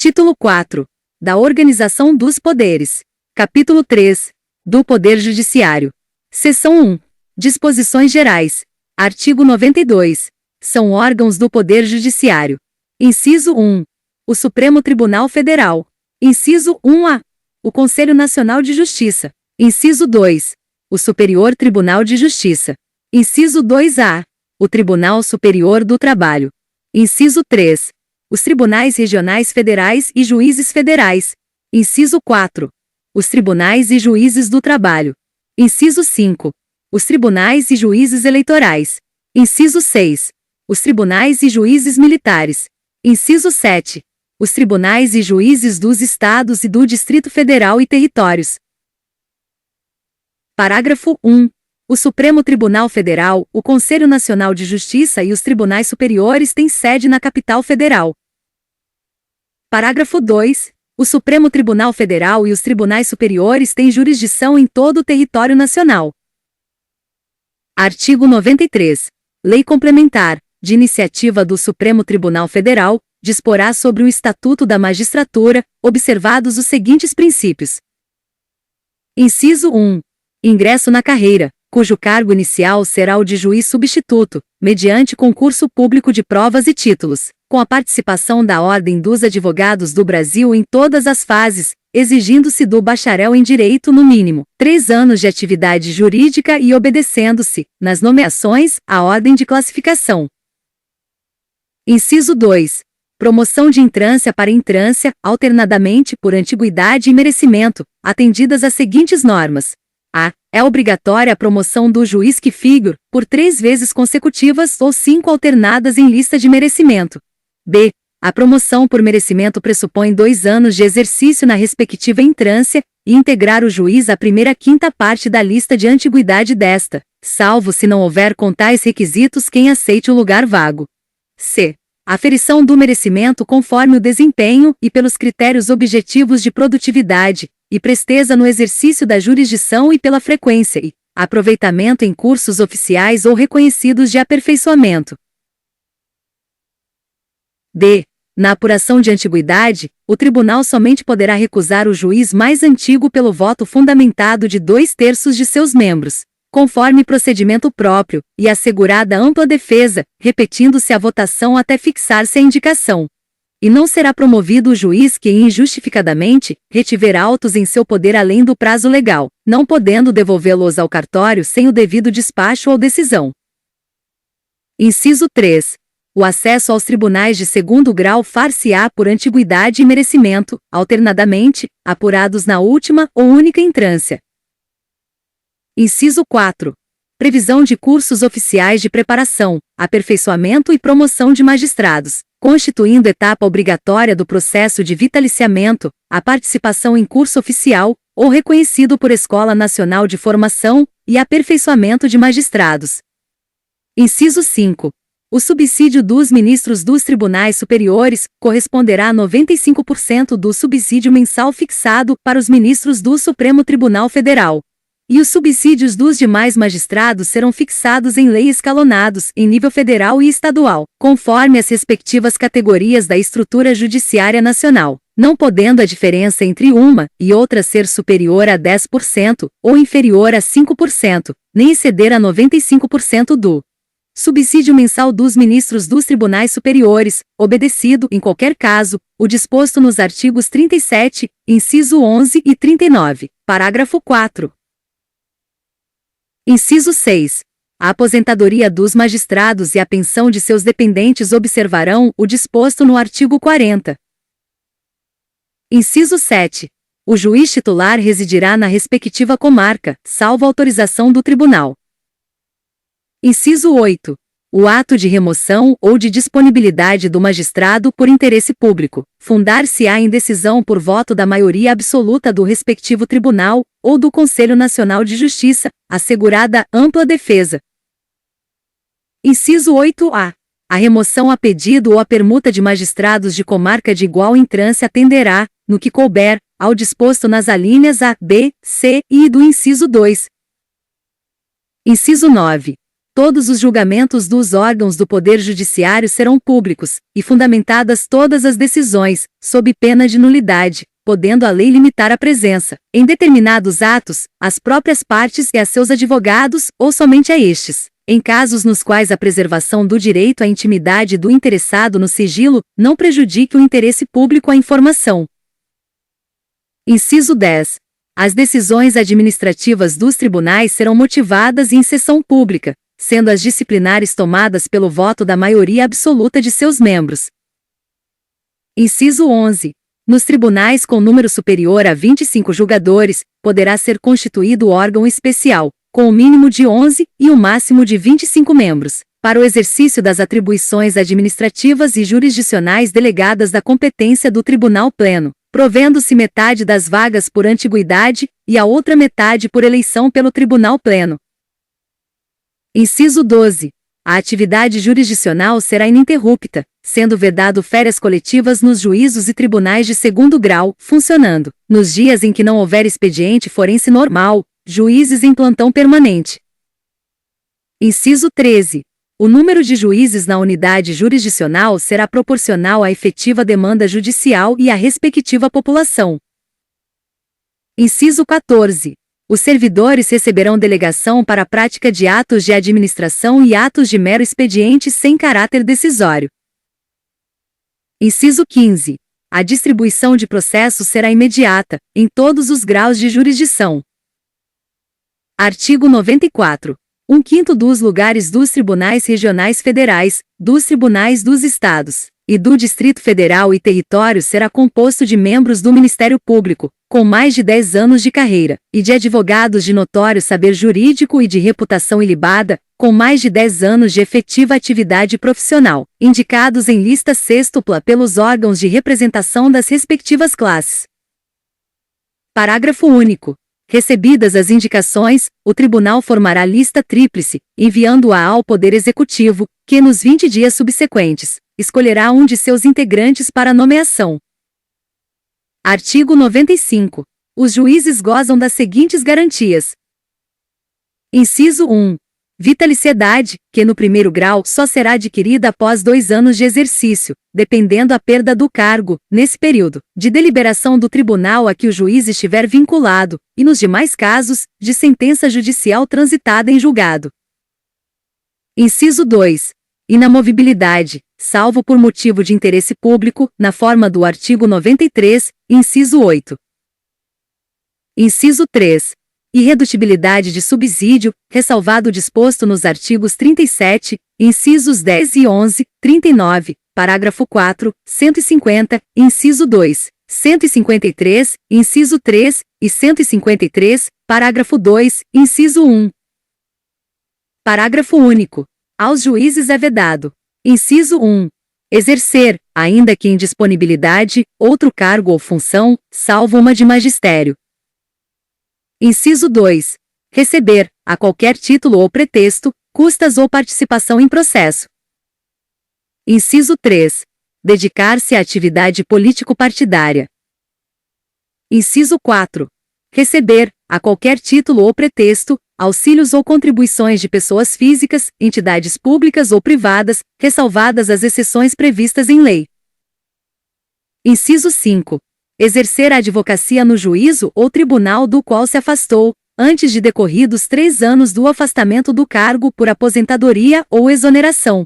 Título 4. Da Organização dos Poderes. Capítulo 3. Do Poder Judiciário. Seção 1. Disposições Gerais. Artigo 92. São órgãos do Poder Judiciário. Inciso 1. O Supremo Tribunal Federal. Inciso 1-A. O Conselho Nacional de Justiça. Inciso 2. O Superior Tribunal de Justiça. Inciso 2-A. O Tribunal Superior do Trabalho. Inciso 3. Os Tribunais Regionais Federais e Juízes Federais. Inciso 4. Os Tribunais e Juízes do Trabalho. Inciso 5. Os Tribunais e Juízes Eleitorais. Inciso 6. Os Tribunais e Juízes Militares. Inciso 7. Os Tribunais e Juízes dos Estados e do Distrito Federal e Territórios. Parágrafo 1. O Supremo Tribunal Federal, o Conselho Nacional de Justiça e os Tribunais Superiores têm sede na capital federal. Parágrafo 2. O Supremo Tribunal Federal e os Tribunais Superiores têm jurisdição em todo o território nacional. Artigo 93. Lei Complementar, de iniciativa do Supremo Tribunal Federal, disporá sobre o Estatuto da Magistratura, observados os seguintes princípios. Inciso 1. Ingresso na carreira, cujo cargo inicial será o de juiz substituto, mediante concurso público de provas e títulos, com a participação da Ordem dos Advogados do Brasil em todas as fases, exigindo-se do bacharel em Direito no mínimo 3 anos de atividade jurídica e obedecendo-se, nas nomeações, à ordem de classificação. Inciso 2. Promoção de entrância para entrância, alternadamente por antiguidade e merecimento, atendidas as seguintes normas. A. É obrigatória a promoção do juiz que figure, por 3 vezes consecutivas ou 5 alternadas em lista de merecimento. B. A promoção por merecimento pressupõe 2 anos de exercício na respectiva entrância, e integrar o juiz à primeira quinta parte da lista de antiguidade desta, salvo se não houver com tais requisitos quem aceite o lugar vago. C. Aferição do merecimento conforme o desempenho e pelos critérios objetivos de produtividade e presteza no exercício da jurisdição e pela frequência e aproveitamento em cursos oficiais ou reconhecidos de aperfeiçoamento. D. Na apuração de antiguidade, o tribunal somente poderá recusar o juiz mais antigo pelo voto fundamentado de 2/3 de seus membros, conforme procedimento próprio, e assegurada ampla defesa, repetindo-se a votação até fixar-se a indicação. E não será promovido o juiz que injustificadamente retiver autos em seu poder além do prazo legal, não podendo devolvê-los ao cartório sem o devido despacho ou decisão. Inciso 3. O acesso aos tribunais de segundo grau far-se-á por antiguidade e merecimento, alternadamente, apurados na última ou única entrância. Inciso 4. Previsão de cursos oficiais de preparação, aperfeiçoamento e promoção de magistrados, constituindo etapa obrigatória do processo de vitaliciamento, a participação em curso oficial, ou reconhecido por Escola Nacional de Formação, e aperfeiçoamento de magistrados. Inciso 5. O subsídio dos ministros dos tribunais superiores corresponderá a 95% do subsídio mensal fixado para os ministros do Supremo Tribunal Federal. E os subsídios dos demais magistrados serão fixados em lei escalonados, em nível federal e estadual, conforme as respectivas categorias da estrutura judiciária nacional, não podendo a diferença entre uma e outra ser superior a 10%, ou inferior a 5%, nem exceder a 95% do subsídio mensal dos ministros dos tribunais superiores, obedecido, em qualquer caso, o disposto nos artigos 37, inciso 11 e 39, parágrafo 4. Inciso 6. A aposentadoria dos magistrados e a pensão de seus dependentes observarão o disposto no artigo 40. Inciso 7. O juiz titular residirá na respectiva comarca, salvo autorização do tribunal. Inciso 8. O ato de remoção ou de disponibilidade do magistrado por interesse público fundar-se-á em decisão por voto da maioria absoluta do respectivo tribunal ou do Conselho Nacional de Justiça, assegurada ampla defesa. Inciso 8-A. A remoção a pedido ou a permuta de magistrados de comarca de igual entrância atenderá, no que couber, ao disposto nas alíneas A, B, C e do inciso 2. Inciso 9. Todos os julgamentos dos órgãos do Poder Judiciário serão públicos, e fundamentadas todas as decisões, sob pena de nulidade, podendo a lei limitar a presença, em determinados atos, às próprias partes e a seus advogados, ou somente a estes, em casos nos quais a preservação do direito à intimidade do interessado no sigilo não prejudique o interesse público à informação. Inciso 10. As decisões administrativas dos tribunais serão motivadas e em sessão pública, sendo as disciplinares tomadas pelo voto da maioria absoluta de seus membros. Inciso 11. Nos tribunais com número superior a 25 julgadores, poderá ser constituído órgão especial, com o mínimo de 11 e o máximo de 25 membros, para o exercício das atribuições administrativas e jurisdicionais delegadas da competência do Tribunal Pleno, provendo-se metade das vagas por antiguidade e a outra metade por eleição pelo Tribunal Pleno. Inciso 12. A atividade jurisdicional será ininterrupta, sendo vedado férias coletivas nos juízos e tribunais de segundo grau, funcionando, nos dias em que não houver expediente forense normal, juízes em plantão permanente. Inciso 13. O número de juízes na unidade jurisdicional será proporcional à efetiva demanda judicial e à respectiva população. Inciso 14. Os servidores receberão delegação para a prática de atos de administração e atos de mero expediente sem caráter decisório. Inciso 15. A distribuição de processos será imediata, em todos os graus de jurisdição. Artigo 94. 1/5 dos lugares dos tribunais regionais federais, dos tribunais dos estados e do Distrito Federal e Território será composto de membros do Ministério Público, com mais de 10 anos de carreira, e de advogados de notório saber jurídico e de reputação ilibada, com mais de 10 anos de efetiva atividade profissional, indicados em lista sêxtupla pelos órgãos de representação das respectivas classes. Parágrafo único. Recebidas as indicações, o Tribunal formará lista tríplice, enviando-a ao Poder Executivo, que nos 20 dias subsequentes, escolherá um de seus integrantes para nomeação. Artigo 95. Os juízes gozam das seguintes garantias. Inciso 1. Vitaliciedade, que no primeiro grau só será adquirida após 2 anos de exercício, dependendo a perda do cargo, nesse período, de deliberação do tribunal a que o juiz estiver vinculado, e nos demais casos, de sentença judicial transitada em julgado. Inciso 2. Inamovibilidade, salvo por motivo de interesse público, na forma do artigo 93, inciso 8. Inciso 3. Irredutibilidade de subsídio, ressalvado o disposto nos artigos 37, incisos 10 e 11, 39, parágrafo 4, 150, inciso 2, 153, inciso 3, e 153, parágrafo 2, inciso 1. Parágrafo único. Aos juízes é vedado. Inciso 1. Exercer, ainda que em disponibilidade, outro cargo ou função, salvo uma de magistério. Inciso 2. Receber, a qualquer título ou pretexto, custas ou participação em processo. Inciso 3. Dedicar-se à atividade político-partidária. Inciso 4. Receber, a qualquer título ou pretexto, auxílios ou contribuições de pessoas físicas, entidades públicas ou privadas, ressalvadas as exceções previstas em lei. Inciso 5. Exercer a advocacia no juízo ou tribunal do qual se afastou, antes de decorridos 3 anos do afastamento do cargo por aposentadoria ou exoneração.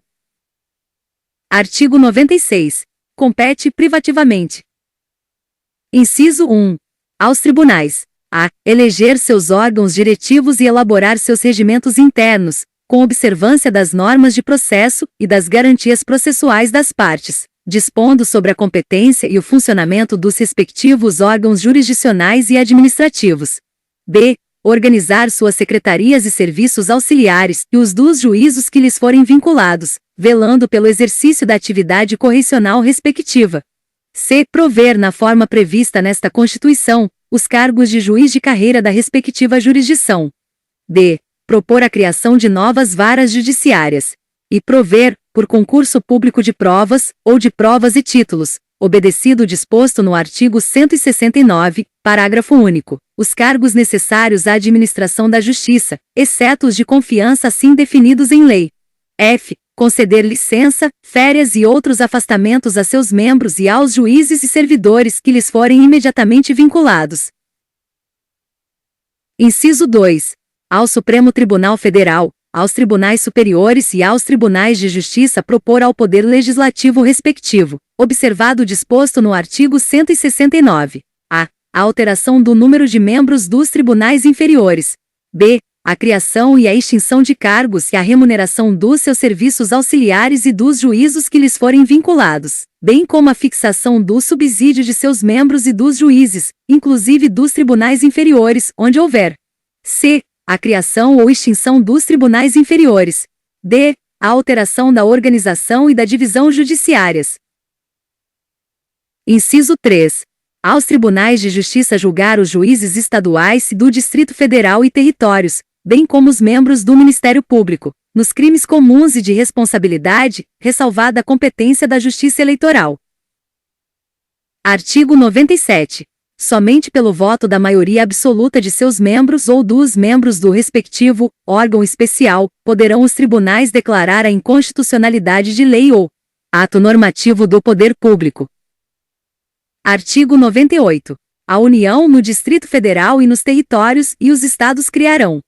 Artigo 96. Compete privativamente. Inciso 1. Aos tribunais. A. Eleger seus órgãos diretivos e elaborar seus regimentos internos, com observância das normas de processo e das garantias processuais das partes, dispondo sobre a competência e o funcionamento dos respectivos órgãos jurisdicionais e administrativos. B. Organizar suas secretarias e serviços auxiliares e os dos juízos que lhes forem vinculados, velando pelo exercício da atividade correcional respectiva. C. Prover na forma prevista nesta Constituição, os cargos de juiz de carreira da respectiva jurisdição. D. Propor a criação de novas varas judiciárias. E prover, por concurso público de provas, ou de provas e títulos, obedecido o disposto no artigo 169, parágrafo único, os cargos necessários à administração da Justiça, exceto os de confiança assim definidos em lei. F. Conceder licença, férias e outros afastamentos a seus membros e aos juízes e servidores que lhes forem imediatamente vinculados. Inciso 2. Ao Supremo Tribunal Federal, aos tribunais superiores e aos tribunais de justiça propor ao Poder Legislativo respectivo, observado o disposto no artigo 169. A. A alteração do número de membros dos tribunais inferiores. B. A criação e a extinção de cargos e a remuneração dos seus serviços auxiliares e dos juízos que lhes forem vinculados, bem como a fixação do subsídio de seus membros e dos juízes, inclusive dos tribunais inferiores, onde houver. C. A criação ou extinção dos tribunais inferiores. D. A alteração da organização e da divisão judiciárias. Inciso 3. Aos tribunais de justiça julgar os juízes estaduais e do Distrito Federal e territórios, bem como os membros do Ministério Público, nos crimes comuns e de responsabilidade, ressalvada a competência da Justiça Eleitoral. Artigo 97. Somente pelo voto da maioria absoluta de seus membros ou dos membros do respectivo órgão especial, poderão os tribunais declarar a inconstitucionalidade de lei ou ato normativo do poder público. Artigo 98. A União no Distrito Federal e nos territórios e os estados criarão.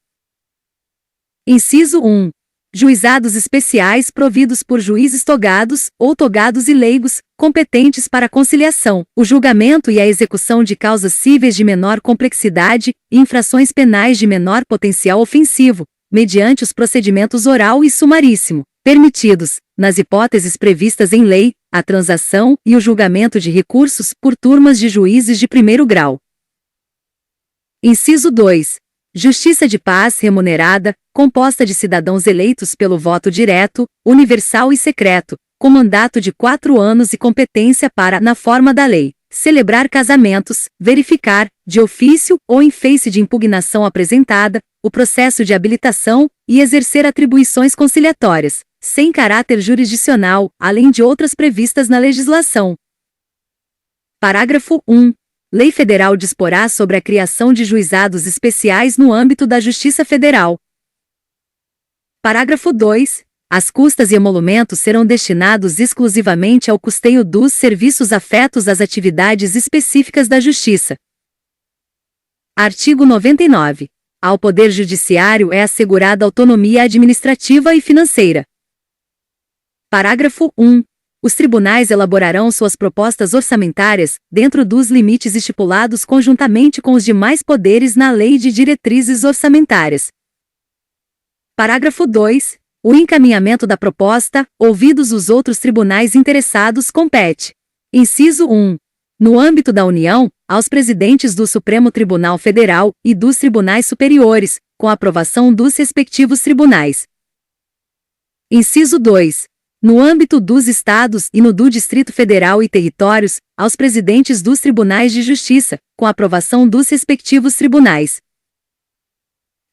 Inciso 1. Juizados especiais providos por juízes togados, ou togados e leigos, competentes para a conciliação, o julgamento e a execução de causas cíveis de menor complexidade e infrações penais de menor potencial ofensivo, mediante os procedimentos oral e sumaríssimo, permitidos, nas hipóteses previstas em lei, a transação e o julgamento de recursos por turmas de juízes de primeiro grau. Inciso 2. Justiça de paz remunerada, composta de cidadãos eleitos pelo voto direto, universal e secreto, com mandato de 4 anos e competência para, na forma da lei, celebrar casamentos, verificar, de ofício ou em face de impugnação apresentada, o processo de habilitação e exercer atribuições conciliatórias, sem caráter jurisdicional, além de outras previstas na legislação. Parágrafo 1. Lei Federal disporá sobre a criação de juizados especiais no âmbito da Justiça Federal. Parágrafo 2. As custas e emolumentos serão destinados exclusivamente ao custeio dos serviços afetos às atividades específicas da Justiça. Artigo 99. Ao Poder Judiciário é assegurada autonomia administrativa e financeira. Parágrafo 1. Os tribunais elaborarão suas propostas orçamentárias, dentro dos limites estipulados conjuntamente com os demais poderes na Lei de Diretrizes Orçamentárias. Parágrafo 2. O encaminhamento da proposta, ouvidos os outros tribunais interessados, compete. Inciso 1. No âmbito da União, aos presidentes do Supremo Tribunal Federal e dos tribunais superiores, com aprovação dos respectivos tribunais. Inciso 2. No âmbito dos Estados e no do Distrito Federal e territórios, aos presidentes dos tribunais de justiça, com aprovação dos respectivos tribunais.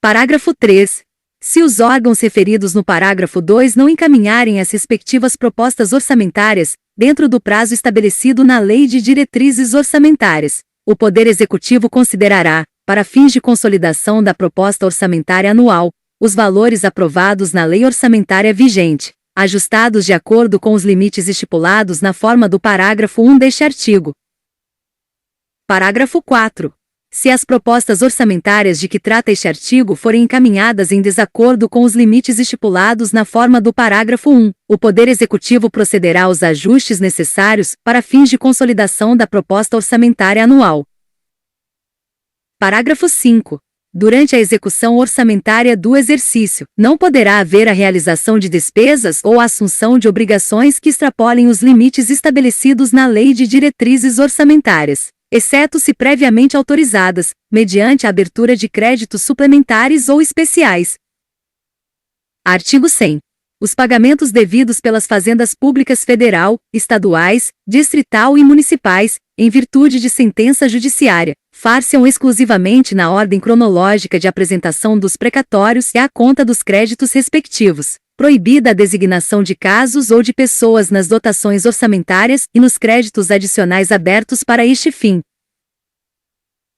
Parágrafo 3. Se os órgãos referidos no parágrafo 2 não encaminharem as respectivas propostas orçamentárias, dentro do prazo estabelecido na Lei de Diretrizes Orçamentárias, o Poder Executivo considerará, para fins de consolidação da proposta orçamentária anual, os valores aprovados na lei orçamentária vigente, ajustados de acordo com os limites estipulados na forma do parágrafo 1 deste artigo. Parágrafo 4. Se as propostas orçamentárias de que trata este artigo forem encaminhadas em desacordo com os limites estipulados na forma do parágrafo 1, o Poder Executivo procederá aos ajustes necessários para fins de consolidação da proposta orçamentária anual. Parágrafo 5. Durante a execução orçamentária do exercício, não poderá haver a realização de despesas ou a assunção de obrigações que extrapolem os limites estabelecidos na Lei de Diretrizes Orçamentárias, exceto se previamente autorizadas, mediante a abertura de créditos suplementares ou especiais. Artigo 100. Os pagamentos devidos pelas fazendas públicas federal, estaduais, distrital e municipais, em virtude de sentença judiciária, far-se-ão exclusivamente na ordem cronológica de apresentação dos precatórios e à conta dos créditos respectivos, Proibida a designação de casos ou de pessoas nas dotações orçamentárias e nos créditos adicionais abertos para este fim.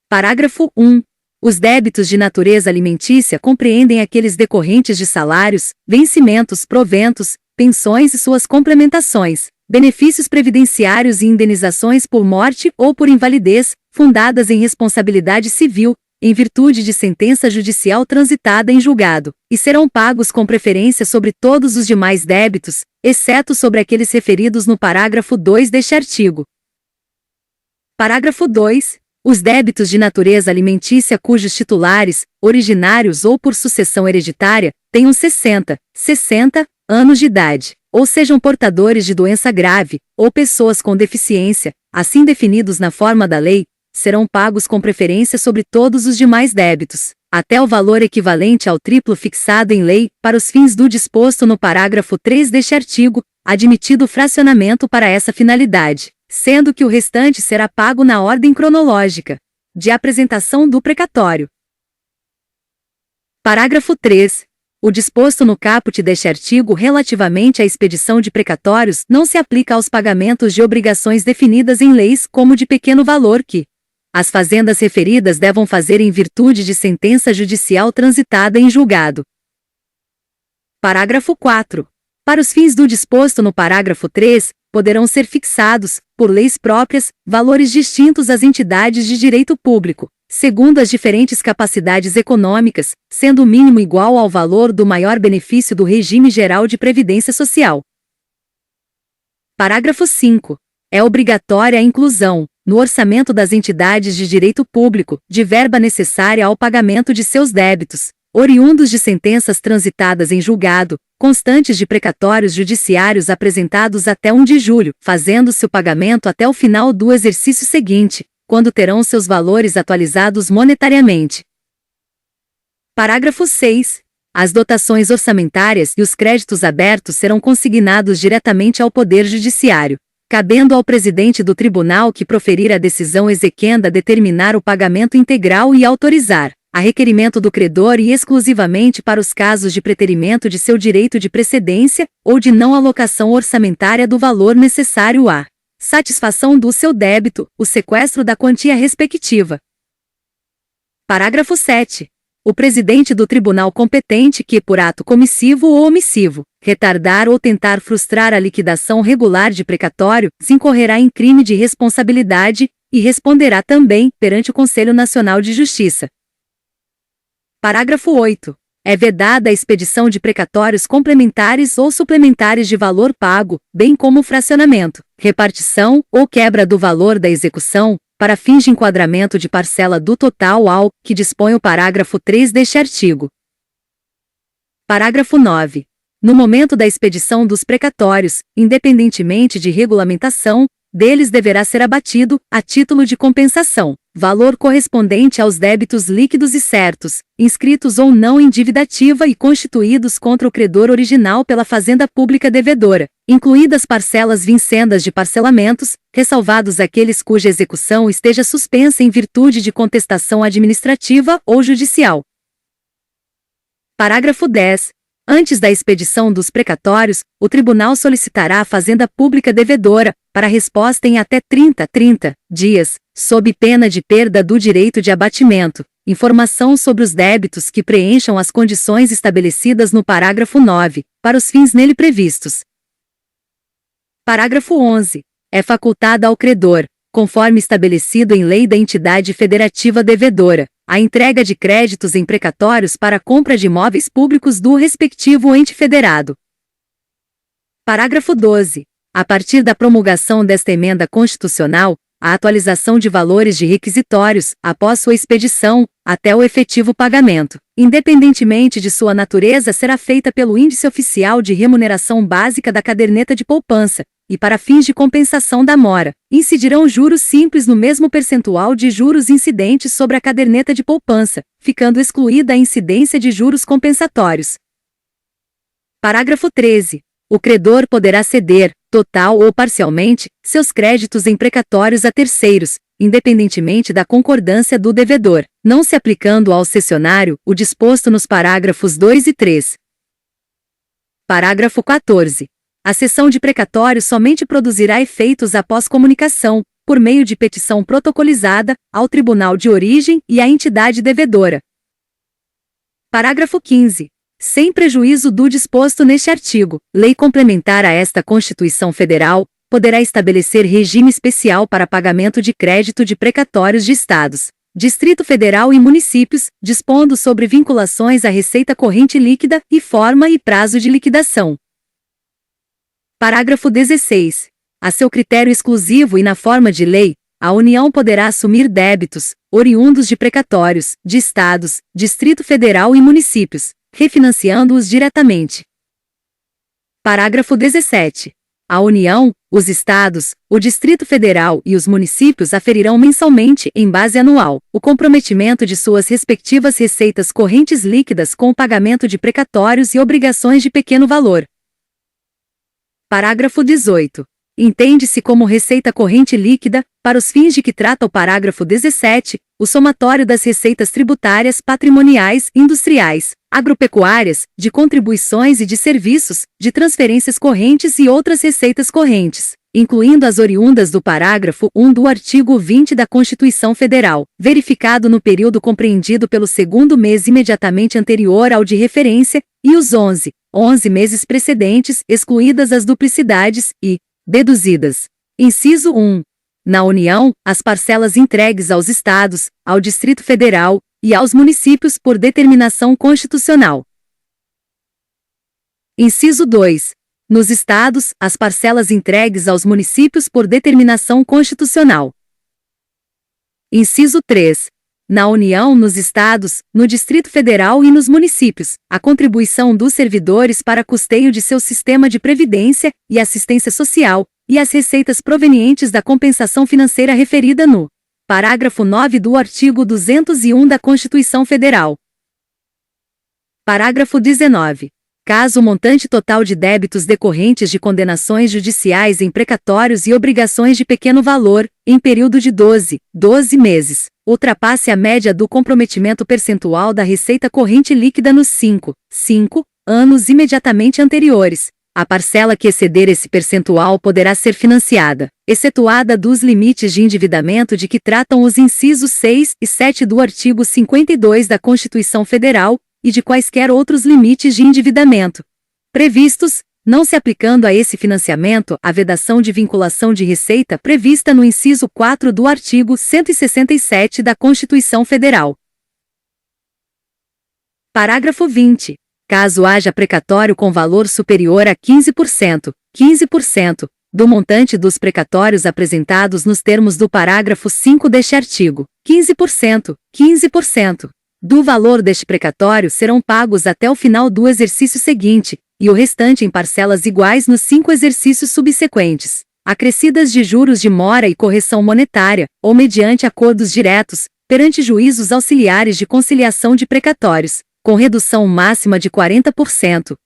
Parágrafo 1. Os débitos de natureza alimentícia compreendem aqueles decorrentes de salários, vencimentos, proventos, pensões e suas complementações, benefícios previdenciários e indenizações por morte ou por invalidez, fundadas em responsabilidade civil, em virtude de sentença judicial transitada em julgado, e serão pagos com preferência sobre todos os demais débitos, exceto sobre aqueles referidos no parágrafo 2 deste artigo. Parágrafo 2. Os débitos de natureza alimentícia cujos titulares, originários ou por sucessão hereditária, tenham 60 anos de idade, ou sejam portadores de doença grave, ou pessoas com deficiência, assim definidos na forma da lei, serão pagos com preferência sobre todos os demais débitos, até o valor equivalente ao triplo fixado em lei, para os fins do disposto no parágrafo 3 deste artigo, admitido o fracionamento para essa finalidade, sendo que o restante será pago na ordem cronológica de apresentação do precatório. Parágrafo 3. O disposto no caput deste artigo relativamente à expedição de precatórios não se aplica aos pagamentos de obrigações definidas em leis como de pequeno valor que as fazendas referidas devam fazer em virtude de sentença judicial transitada em julgado. Parágrafo 4. Para os fins do disposto no parágrafo 3, poderão ser fixados, por leis próprias, valores distintos às entidades de direito público, segundo as diferentes capacidades econômicas, sendo o mínimo igual ao valor do maior benefício do regime geral de previdência social. Parágrafo 5. É obrigatória a inclusão, no orçamento das entidades de direito público, de verba necessária ao pagamento de seus débitos, oriundos de sentenças transitadas em julgado, constantes de precatórios judiciários apresentados até 1 de julho, fazendo-se o pagamento até o final do exercício seguinte, quando terão seus valores atualizados monetariamente. Parágrafo 6. As dotações orçamentárias e os créditos abertos serão consignados diretamente ao Poder Judiciário, cabendo ao presidente do tribunal que proferir a decisão exequenda determinar o pagamento integral e autorizar, a requerimento do credor e exclusivamente para os casos de preterimento de seu direito de precedência ou de não alocação orçamentária do valor necessário à satisfação do seu débito, o sequestro da quantia respectiva. Parágrafo 7. O presidente do tribunal competente que, por ato comissivo ou omissivo, retardar ou tentar frustrar a liquidação regular de precatório, incorrerá em crime de responsabilidade e responderá também perante o Conselho Nacional de Justiça. Parágrafo 8. É vedada a expedição de precatórios complementares ou suplementares de valor pago, bem como fracionamento, repartição ou quebra do valor da execução, para fins de enquadramento de parcela do total ao que dispõe o parágrafo 3 deste artigo. Parágrafo 9. No momento da expedição dos precatórios, independentemente de regulamentação, deles deverá ser abatido, a título de compensação, valor correspondente aos débitos líquidos e certos, inscritos ou não em dívida ativa e constituídos contra o credor original pela fazenda pública devedora, incluídas parcelas vincendas de parcelamentos, ressalvados aqueles cuja execução esteja suspensa em virtude de contestação administrativa ou judicial. Parágrafo 10. Antes da expedição dos precatórios, o tribunal solicitará à fazenda pública devedora, para resposta em até 30 dias, sob pena de perda do direito de abatimento, informação sobre os débitos que preencham as condições estabelecidas no parágrafo 9, para os fins nele previstos. Parágrafo 11. É facultada ao credor, conforme estabelecido em lei da entidade federativa devedora, a entrega de créditos em precatórios para a compra de imóveis públicos do respectivo ente federado. Parágrafo 12. A partir da promulgação desta emenda constitucional, a atualização de valores de requisitórios, após sua expedição, até o efetivo pagamento, independentemente de sua natureza, será feita pelo Índice Oficial de Remuneração Básica da Caderneta de Poupança, e para fins de compensação da mora, incidirão juros simples no mesmo percentual de juros incidentes sobre a caderneta de poupança, ficando excluída a incidência de juros compensatórios. Parágrafo 13. O credor poderá ceder, total ou parcialmente, seus créditos em precatórios a terceiros, independentemente da concordância do devedor, não se aplicando ao cessionário o disposto nos parágrafos 2 e 3. Parágrafo 14. A cessão de precatório somente produzirá efeitos após comunicação, por meio de petição protocolizada, ao tribunal de origem e à entidade devedora. Parágrafo 15. Sem prejuízo do disposto neste artigo, lei complementar a esta Constituição Federal poderá estabelecer regime especial para pagamento de crédito de precatórios de estados, Distrito Federal e municípios, dispondo sobre vinculações à receita corrente líquida e forma e prazo de liquidação. Parágrafo 16. A seu critério exclusivo e na forma de lei, a União poderá assumir débitos, oriundos de precatórios, de estados, Distrito Federal e municípios, refinanciando-os diretamente. Parágrafo 17. A União, os estados, o Distrito Federal e os municípios aferirão mensalmente, em base anual, o comprometimento de suas respectivas receitas correntes líquidas com o pagamento de precatórios e obrigações de pequeno valor. Parágrafo 18. Entende-se como receita corrente líquida, para os fins de que trata o parágrafo 17, o somatório das receitas tributárias, patrimoniais, industriais, agropecuárias, de contribuições e de serviços, de transferências correntes e outras receitas correntes, incluindo as oriundas do parágrafo 1 do artigo 20 da Constituição Federal, verificado no período compreendido pelo segundo mês imediatamente anterior ao de referência, e os 11 meses precedentes, excluídas as duplicidades, e deduzidas. Inciso 1. Na União, as parcelas entregues aos Estados, ao Distrito Federal e aos municípios por determinação constitucional. Inciso 2. Nos Estados, as parcelas entregues aos municípios por determinação constitucional. Inciso 3. Na União, nos Estados, no Distrito Federal e nos municípios, a contribuição dos servidores para custeio de seu sistema de previdência e assistência social, e as receitas provenientes da compensação financeira referida no parágrafo 9 do artigo 201 da Constituição Federal. Parágrafo 19. Caso o montante total de débitos decorrentes de condenações judiciais em precatórios e obrigações de pequeno valor, em período de 12 meses, ultrapasse a média do comprometimento percentual da receita corrente líquida nos 5 anos imediatamente anteriores, a parcela que exceder esse percentual poderá ser financiada, excetuada dos limites de endividamento de que tratam os incisos 6 e 7 do artigo 52 da Constituição Federal, e de quaisquer outros limites de endividamento previstos, não se aplicando a esse financiamento a vedação de vinculação de receita prevista no inciso 4 do artigo 167 da Constituição Federal. Parágrafo 20. Caso haja precatório com valor superior a 15% do montante dos precatórios apresentados nos termos do parágrafo 5 deste artigo, 15% do valor deste precatório serão pagos até o final do exercício seguinte, e o restante em parcelas iguais nos 5 exercícios subsequentes, acrescidas de juros de mora e correção monetária, ou mediante acordos diretos, perante juízos auxiliares de conciliação de precatórios, com redução máxima de 40%,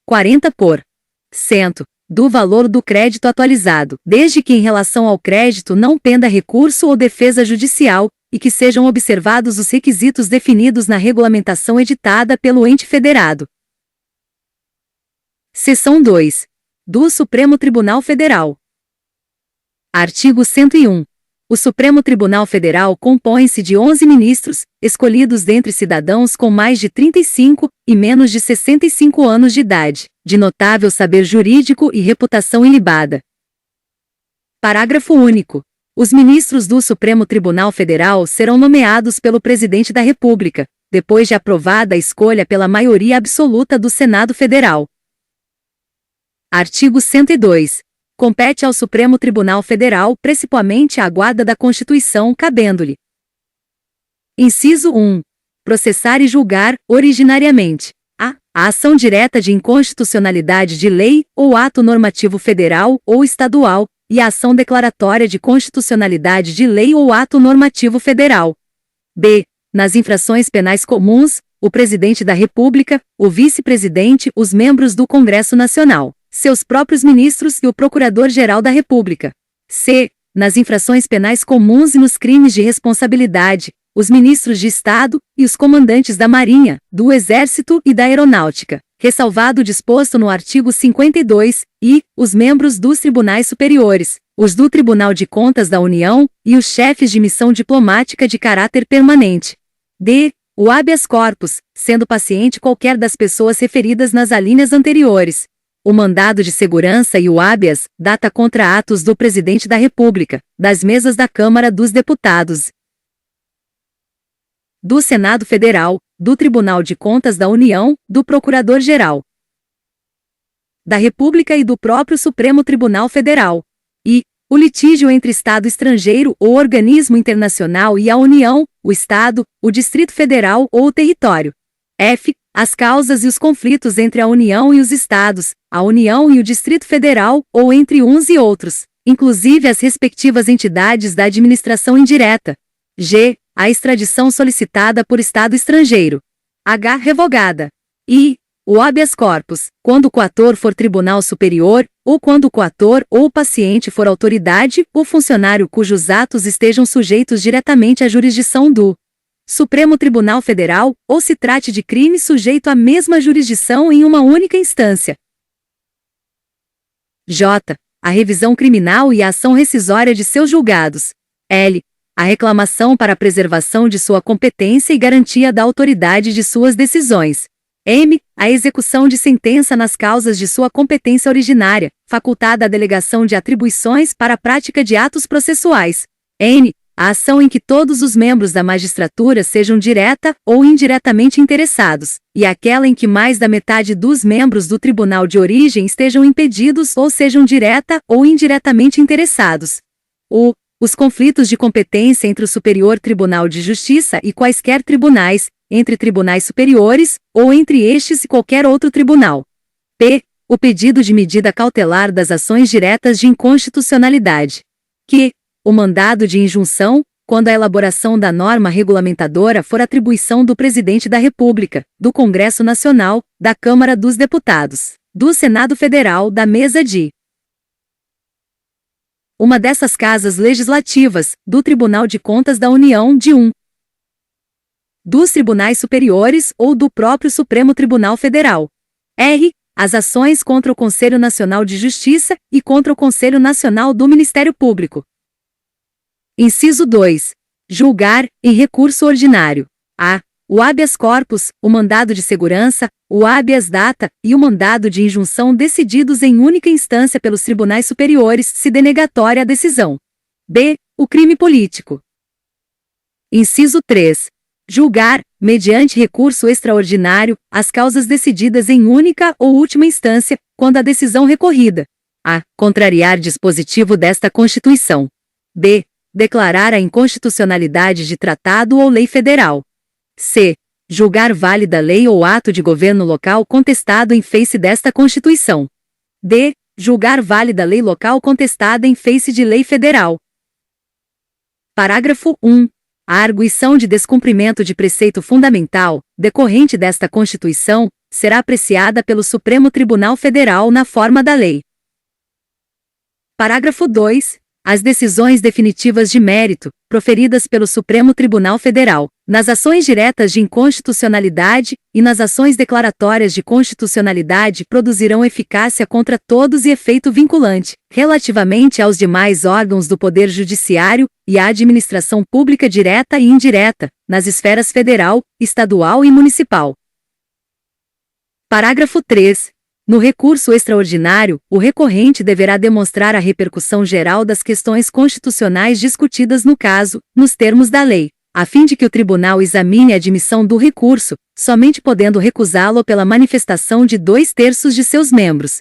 do valor do crédito atualizado, desde que em relação ao crédito não penda recurso ou defesa judicial, e que sejam observados os requisitos definidos na regulamentação editada pelo ente federado. Seção 2. Do Supremo Tribunal Federal. Artigo 101. O Supremo Tribunal Federal compõe-se de 11 ministros, escolhidos dentre cidadãos com mais de 35 e menos de 65 anos de idade, de notável saber jurídico e reputação ilibada. Parágrafo único. Os ministros do Supremo Tribunal Federal serão nomeados pelo Presidente da República, depois de aprovada a escolha pela maioria absoluta do Senado Federal. Artigo 102. Compete ao Supremo Tribunal Federal precipuamente a guarda da Constituição, cabendo-lhe: Inciso 1. Processar e julgar, originariamente, a ação direta de inconstitucionalidade de lei ou ato normativo federal ou estadual, e a ação declaratória de constitucionalidade de lei ou ato normativo federal. B. Nas infrações penais comuns, o Presidente da República, o Vice-Presidente, os membros do Congresso Nacional, seus próprios ministros e o Procurador-Geral da República. C. Nas infrações penais comuns e nos crimes de responsabilidade, os ministros de Estado e os comandantes da Marinha, do Exército e da Aeronáutica, ressalvado o disposto no artigo 52, e os membros dos tribunais superiores, os do Tribunal de Contas da União e os chefes de missão diplomática de caráter permanente. D. O habeas corpus, sendo paciente qualquer das pessoas referidas nas alíneas anteriores. O mandado de segurança e o habeas, data contra atos do Presidente da República, das mesas da Câmara dos Deputados, do Senado Federal, do Tribunal de Contas da União, do Procurador-Geral da República e do próprio Supremo Tribunal Federal. E o litígio entre Estado estrangeiro ou organismo internacional e a União, o Estado, o Distrito Federal ou o território. F. As causas e os conflitos entre a União e os Estados, a União e o Distrito Federal ou entre uns e outros, inclusive as respectivas entidades da administração indireta. G. A extradição solicitada por Estado estrangeiro. H. Revogada. I. O habeas corpus, quando o coator for tribunal superior, ou quando o coator ou o paciente for autoridade ou funcionário cujos atos estejam sujeitos diretamente à jurisdição do Supremo Tribunal Federal, ou se trate de crime sujeito à mesma jurisdição em uma única instância. J. A revisão criminal e a ação rescisória de seus julgados. L. A reclamação para a preservação de sua competência e garantia da autoridade de suas decisões. M. A execução de sentença nas causas de sua competência originária, facultada a delegação de atribuições para a prática de atos processuais. N. A ação em que todos os membros da magistratura sejam direta ou indiretamente interessados, e aquela em que mais da metade dos membros do tribunal de origem estejam impedidos ou sejam direta ou indiretamente interessados. Os conflitos de competência entre o Superior Tribunal de Justiça e quaisquer tribunais, entre tribunais superiores, ou entre estes e qualquer outro tribunal. P. O pedido de medida cautelar das ações diretas de inconstitucionalidade. Q. O mandado de injunção, quando a elaboração da norma regulamentadora for atribuição do Presidente da República, do Congresso Nacional, da Câmara dos Deputados, do Senado Federal, da Mesa de uma dessas casas legislativas, do Tribunal de Contas da União, de um dos tribunais superiores ou do próprio Supremo Tribunal Federal. R. As ações contra o Conselho Nacional de Justiça e contra o Conselho Nacional do Ministério Público. Inciso 2. Julgar, em recurso ordinário. A. O habeas corpus, o mandado de segurança, o habeas data e o mandado de injunção decididos em única instância pelos tribunais superiores, se denegatória a decisão. B. O crime político. Inciso 3. Julgar, mediante recurso extraordinário, as causas decididas em única ou última instância, quando a decisão recorrida. A. Contrariar dispositivo desta Constituição. B. Declarar a inconstitucionalidade de tratado ou lei federal. C. Julgar válida lei ou ato de governo local contestado em face desta Constituição. D. Julgar válida lei local contestada em face de lei federal. Parágrafo 1. A arguição de descumprimento de preceito fundamental, decorrente desta Constituição, será apreciada pelo Supremo Tribunal Federal na forma da lei. Parágrafo 2. As decisões definitivas de mérito, proferidas pelo Supremo Tribunal Federal, nas ações diretas de inconstitucionalidade e nas ações declaratórias de constitucionalidade produzirão eficácia contra todos e efeito vinculante, relativamente aos demais órgãos do Poder Judiciário e à administração pública direta e indireta, nas esferas federal, estadual e municipal. Parágrafo 3. No recurso extraordinário, o recorrente deverá demonstrar a repercussão geral das questões constitucionais discutidas no caso, nos termos da lei, a fim de que o tribunal examine a admissão do recurso, somente podendo recusá-lo pela manifestação de 2/3 de seus membros.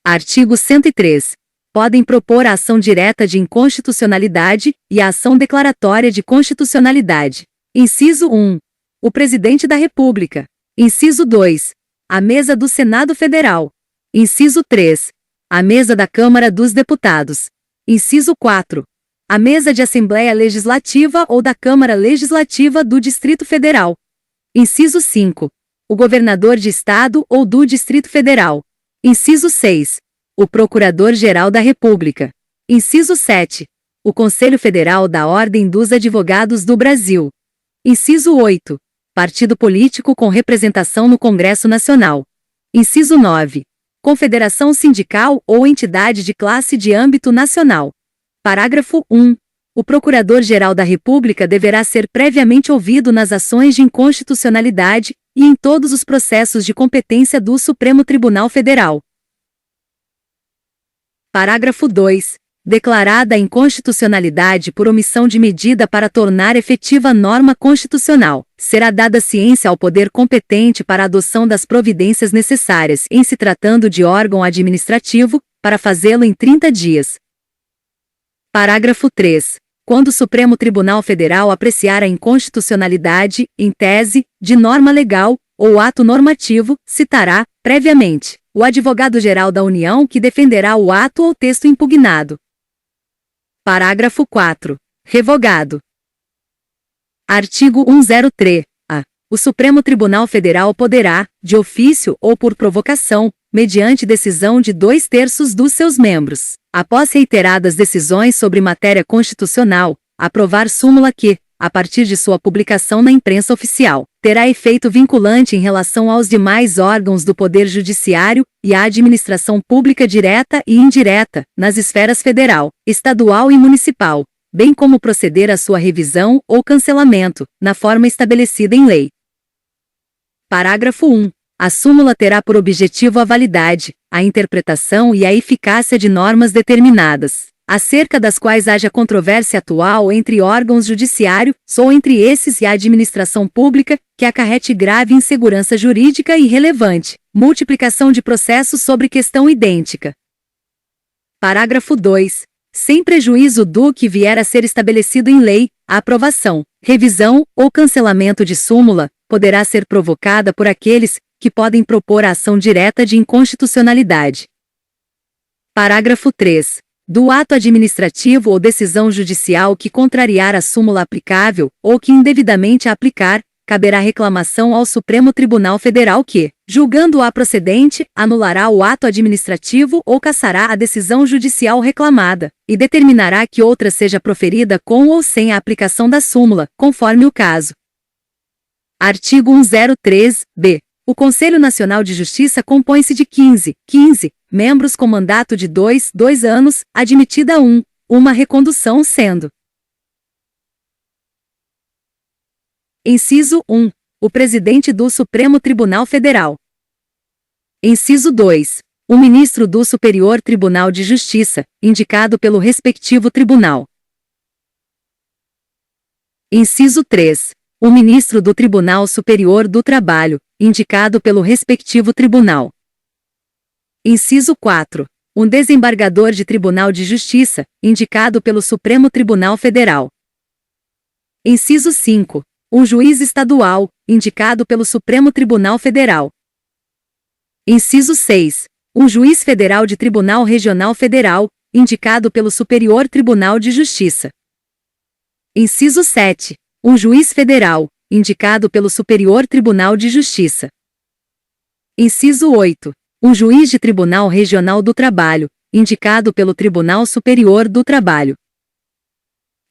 Artigo 103. Podem propor a ação direta de inconstitucionalidade e a ação declaratória de constitucionalidade. Inciso 1. O Presidente da República. Inciso 2. A Mesa do Senado Federal. Inciso 3. A Mesa da Câmara dos Deputados. Inciso 4. A Mesa de Assembleia Legislativa ou da Câmara Legislativa do Distrito Federal. Inciso 5. O Governador de Estado ou do Distrito Federal. Inciso 6. O Procurador-Geral da República. Inciso 7. O Conselho Federal da Ordem dos Advogados do Brasil. Inciso 8. partido político com representação no Congresso Nacional. Inciso 9. Confederação sindical ou entidade de classe de âmbito nacional. Parágrafo 1. O Procurador-Geral da República deverá ser previamente ouvido nas ações de inconstitucionalidade e em todos os processos de competência do Supremo Tribunal Federal. Parágrafo 2. Declarada a inconstitucionalidade por omissão de medida para tornar efetiva norma constitucional, será dada ciência ao poder competente para a adoção das providências necessárias, em se tratando de órgão administrativo, para fazê-lo em 30 dias. Parágrafo 3. Quando o Supremo Tribunal Federal apreciar a inconstitucionalidade, em tese, de norma legal, ou ato normativo, citará, previamente, o Advogado-Geral da União que defenderá o ato ou texto impugnado. Parágrafo 4. Revogado. Artigo 103-A. O Supremo Tribunal Federal poderá, de ofício ou por provocação, mediante decisão de 2/3 dos seus membros, após reiteradas decisões sobre matéria constitucional, aprovar súmula que, a partir de sua publicação na imprensa oficial, terá efeito vinculante em relação aos demais órgãos do Poder Judiciário e à administração pública direta e indireta, nas esferas federal, estadual e municipal, bem como proceder à sua revisão ou cancelamento, na forma estabelecida em lei. Parágrafo 1. A súmula terá por objetivo a validade, a interpretação e a eficácia de normas determinadas, acerca das quais haja controvérsia atual entre órgãos judiciários ou entre esses e a administração pública, que acarrete grave insegurança jurídica e relevante, multiplicação de processos sobre questão idêntica. Parágrafo 2. Sem prejuízo do que vier a ser estabelecido em lei, a aprovação, revisão ou cancelamento de súmula poderá ser provocada por aqueles que podem propor a ação direta de inconstitucionalidade. Parágrafo 3. Do ato administrativo ou decisão judicial que contrariar a súmula aplicável, ou que indevidamente a aplicar, caberá reclamação ao Supremo Tribunal Federal que, julgando-a procedente, anulará o ato administrativo ou cassará a decisão judicial reclamada, e determinará que outra seja proferida com ou sem a aplicação da súmula, conforme o caso. Artigo 103-B. O Conselho Nacional de Justiça compõe-se de 15 membros com mandato de 2 anos, admitida uma recondução sendo. Inciso 1. O Presidente do Supremo Tribunal Federal. Inciso 2. O Ministro do Superior Tribunal de Justiça, indicado pelo respectivo tribunal. Inciso 3. O Ministro do Tribunal Superior do Trabalho, indicado pelo respectivo tribunal. Inciso 4. Um desembargador de Tribunal de Justiça, indicado pelo Supremo Tribunal Federal. Inciso 5. Um juiz estadual, indicado pelo Supremo Tribunal Federal. Inciso 6. Um juiz federal de Tribunal Regional Federal, indicado pelo Superior Tribunal de Justiça. Inciso 7. Um juiz federal, indicado pelo Superior Tribunal de Justiça. Inciso 8. Um juiz de Tribunal Regional do Trabalho, indicado pelo Tribunal Superior do Trabalho.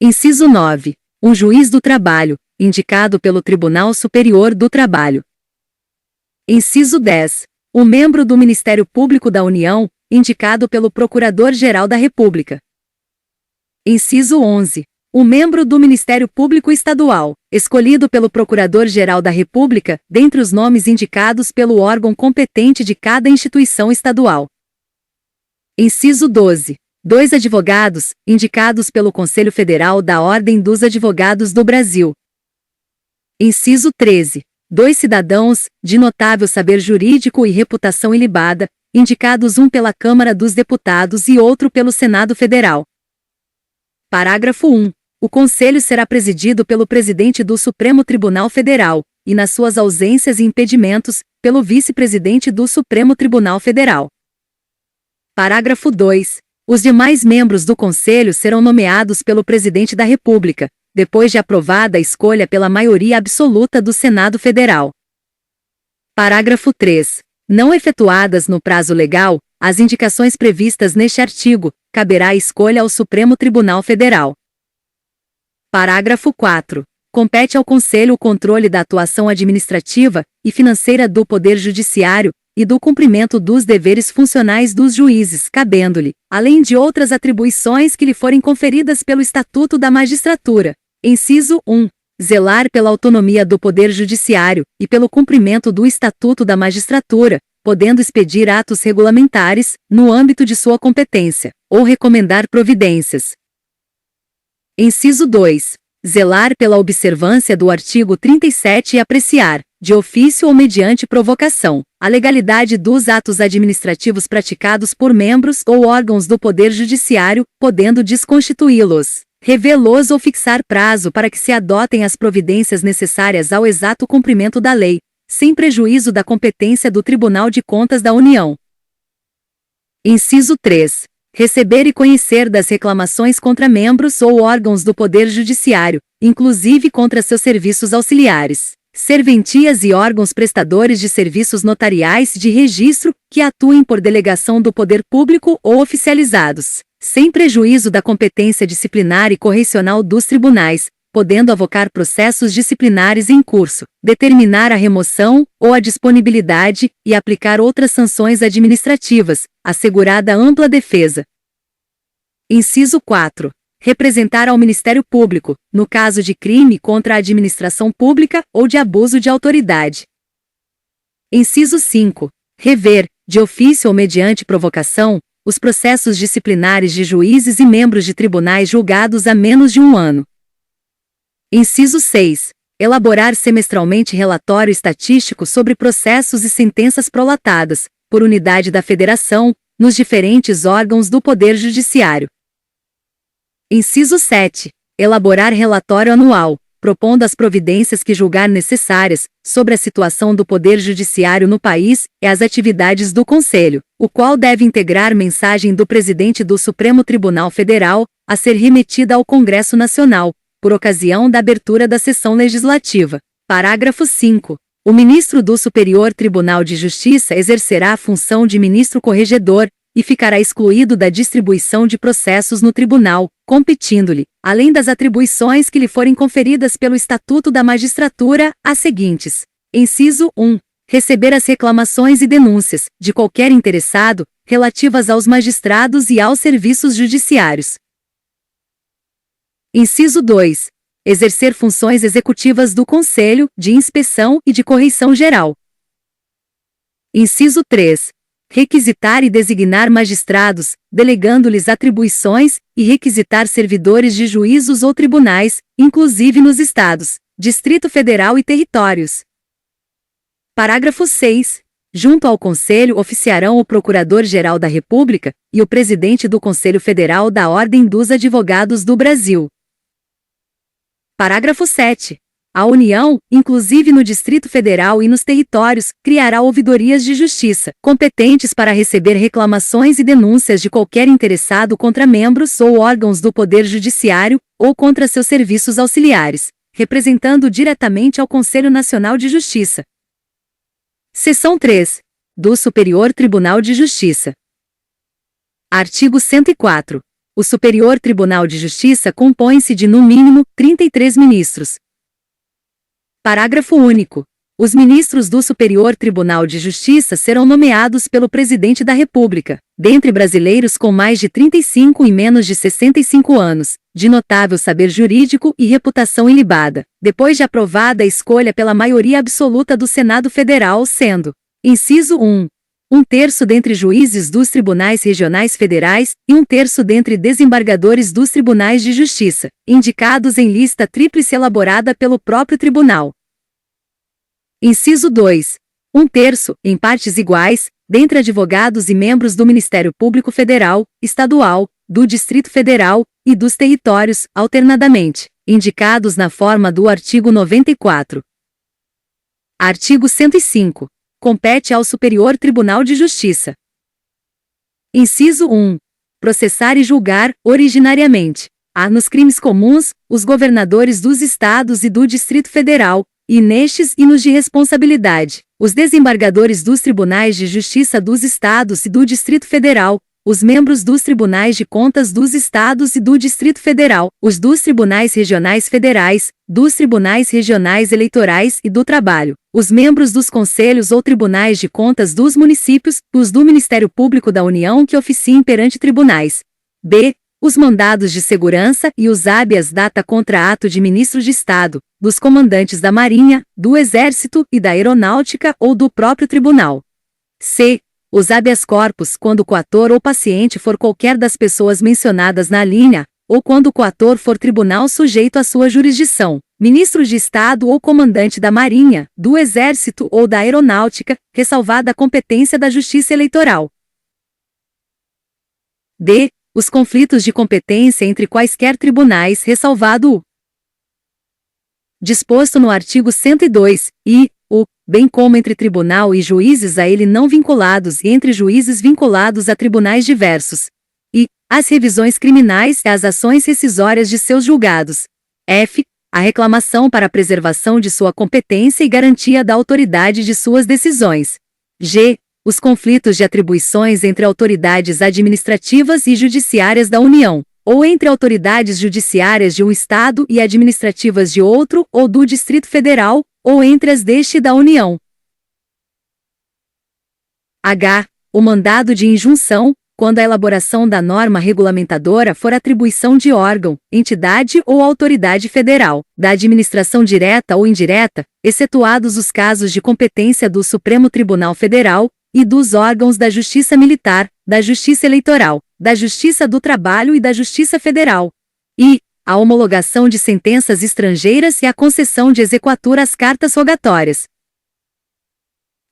Inciso 9. Um juiz do trabalho, indicado pelo Tribunal Superior do Trabalho. Inciso 10. Um membro do Ministério Público da União, indicado pelo Procurador-Geral da República. Inciso 11. Um membro do Ministério Público Estadual, escolhido pelo Procurador-Geral da República, dentre os nomes indicados pelo órgão competente de cada instituição estadual. Inciso 12. 2 advogados, indicados pelo Conselho Federal da Ordem dos Advogados do Brasil. Inciso 13. 2 cidadãos, de notável saber jurídico e reputação ilibada, indicados um pela Câmara dos Deputados e outro pelo Senado Federal. Parágrafo 1. O Conselho será presidido pelo Presidente do Supremo Tribunal Federal, e nas suas ausências e impedimentos, pelo Vice-Presidente do Supremo Tribunal Federal. Parágrafo 2. Os demais membros do Conselho serão nomeados pelo Presidente da República, depois de aprovada a escolha pela maioria absoluta do Senado Federal. Parágrafo 3. Não efetuadas no prazo legal, as indicações previstas neste artigo, caberá a escolha ao Supremo Tribunal Federal. Parágrafo 4. Compete ao Conselho o controle da atuação administrativa e financeira do Poder Judiciário e do cumprimento dos deveres funcionais dos juízes, cabendo-lhe, além de outras atribuições que lhe forem conferidas pelo Estatuto da Magistratura. Inciso 1. Zelar pela autonomia do Poder Judiciário e pelo cumprimento do Estatuto da Magistratura, podendo expedir atos regulamentares, no âmbito de sua competência, ou recomendar providências. Inciso 2. Zelar pela observância do artigo 37 e apreciar, de ofício ou mediante provocação, a legalidade dos atos administrativos praticados por membros ou órgãos do Poder Judiciário, podendo desconstituí-los, revê-los ou fixar prazo para que se adotem as providências necessárias ao exato cumprimento da lei, sem prejuízo da competência do Tribunal de Contas da União. Inciso 3. Receber e conhecer das reclamações contra membros ou órgãos do Poder Judiciário, inclusive contra seus serviços auxiliares, serventias e órgãos prestadores de serviços notariais de registro que atuem por delegação do poder público ou oficializados, sem prejuízo da competência disciplinar e correicional dos tribunais, podendo avocar processos disciplinares em curso, determinar a remoção ou a disponibilidade e aplicar outras sanções administrativas, assegurada ampla defesa. Inciso 4. Representar ao Ministério Público, no caso de crime contra a administração pública ou de abuso de autoridade. Inciso 5. Rever, de ofício ou mediante provocação, os processos disciplinares de juízes e membros de tribunais julgados há menos de um ano. Inciso 6. Elaborar semestralmente relatório estatístico sobre processos e sentenças prolatadas, por unidade da Federação, nos diferentes órgãos do Poder Judiciário. Inciso 7. Elaborar relatório anual, propondo as providências que julgar necessárias, sobre a situação do Poder Judiciário no país e as atividades do Conselho, o qual deve integrar mensagem do Presidente do Supremo Tribunal Federal, a ser remetida ao Congresso Nacional, por ocasião da abertura da sessão legislativa. Parágrafo 5. O ministro do Superior Tribunal de Justiça exercerá a função de ministro corregedor e ficará excluído da distribuição de processos no tribunal, competindo-lhe, além das atribuições que lhe forem conferidas pelo Estatuto da Magistratura, as seguintes. Inciso 1. Receber as reclamações e denúncias, de qualquer interessado, relativas aos magistrados e aos serviços judiciários. Inciso 2. Exercer funções executivas do Conselho, de inspeção e de correição geral. Inciso 3. Requisitar e designar magistrados, delegando-lhes atribuições, e requisitar servidores de juízos ou tribunais, inclusive nos Estados, Distrito Federal e territórios. Parágrafo 6. Junto ao Conselho oficiarão o Procurador-Geral da República e o Presidente do Conselho Federal da Ordem dos Advogados do Brasil. Parágrafo 7. A União, inclusive no Distrito Federal e nos territórios, criará ouvidorias de justiça, competentes para receber reclamações e denúncias de qualquer interessado contra membros ou órgãos do Poder Judiciário, ou contra seus serviços auxiliares, representando diretamente ao Conselho Nacional de Justiça. Seção 3. Do Superior Tribunal de Justiça. Artigo 104. O Superior Tribunal de Justiça compõe-se de, no mínimo, 33 ministros. Parágrafo único. Os ministros do Superior Tribunal de Justiça serão nomeados pelo Presidente da República, dentre brasileiros com mais de 35 e menos de 65 anos, de notável saber jurídico e reputação ilibada, depois de aprovada a escolha pela maioria absoluta do Senado Federal, sendo: inciso 1. Um terço dentre juízes dos tribunais regionais federais e um terço dentre desembargadores dos tribunais de justiça, indicados em lista tríplice elaborada pelo próprio tribunal. Inciso 2. Um terço, em partes iguais, dentre advogados e membros do Ministério Público Federal, Estadual, do Distrito Federal e dos territórios, alternadamente, indicados na forma do artigo 94. Artigo 105. Compete ao Superior Tribunal de Justiça. Inciso 1. Processar e julgar, originariamente, a, nos crimes comuns, os governadores dos estados e do Distrito Federal, e nestes e nos de responsabilidade, os desembargadores dos tribunais de justiça dos estados e do Distrito Federal, os membros dos Tribunais de Contas dos Estados e do Distrito Federal, os dos Tribunais Regionais Federais, dos Tribunais Regionais Eleitorais e do Trabalho, os membros dos Conselhos ou Tribunais de Contas dos municípios, os do Ministério Público da União que oficiem perante tribunais. B. Os mandados de segurança e os habeas data contra ato de ministro de Estado, dos comandantes da Marinha, do Exército e da Aeronáutica ou do próprio tribunal. C. Os habeas corpus quando o coator ou paciente for qualquer das pessoas mencionadas na linha, ou quando o coator for tribunal sujeito à sua jurisdição, ministro de Estado ou comandante da Marinha, do Exército ou da Aeronáutica, ressalvada a competência da Justiça Eleitoral. D. Os conflitos de competência entre quaisquer tribunais, ressalvado o disposto no artigo 102, e bem como entre tribunal e juízes a ele não vinculados e entre juízes vinculados a tribunais diversos. E as revisões criminais e as ações rescisórias de seus julgados. F. A reclamação para a preservação de sua competência e garantia da autoridade de suas decisões. G. Os conflitos de atribuições entre autoridades administrativas e judiciárias da União, ou entre autoridades judiciárias de um Estado e administrativas de outro ou do Distrito Federal, ou entre as deste e da União. H. O mandado de injunção, quando a elaboração da norma regulamentadora for atribuição de órgão, entidade ou autoridade federal, da administração direta ou indireta, excetuados os casos de competência do Supremo Tribunal Federal, e dos órgãos da Justiça Militar, da Justiça Eleitoral, da Justiça do Trabalho e da Justiça Federal. E a homologação de sentenças estrangeiras e a concessão de exequatur às cartas rogatórias.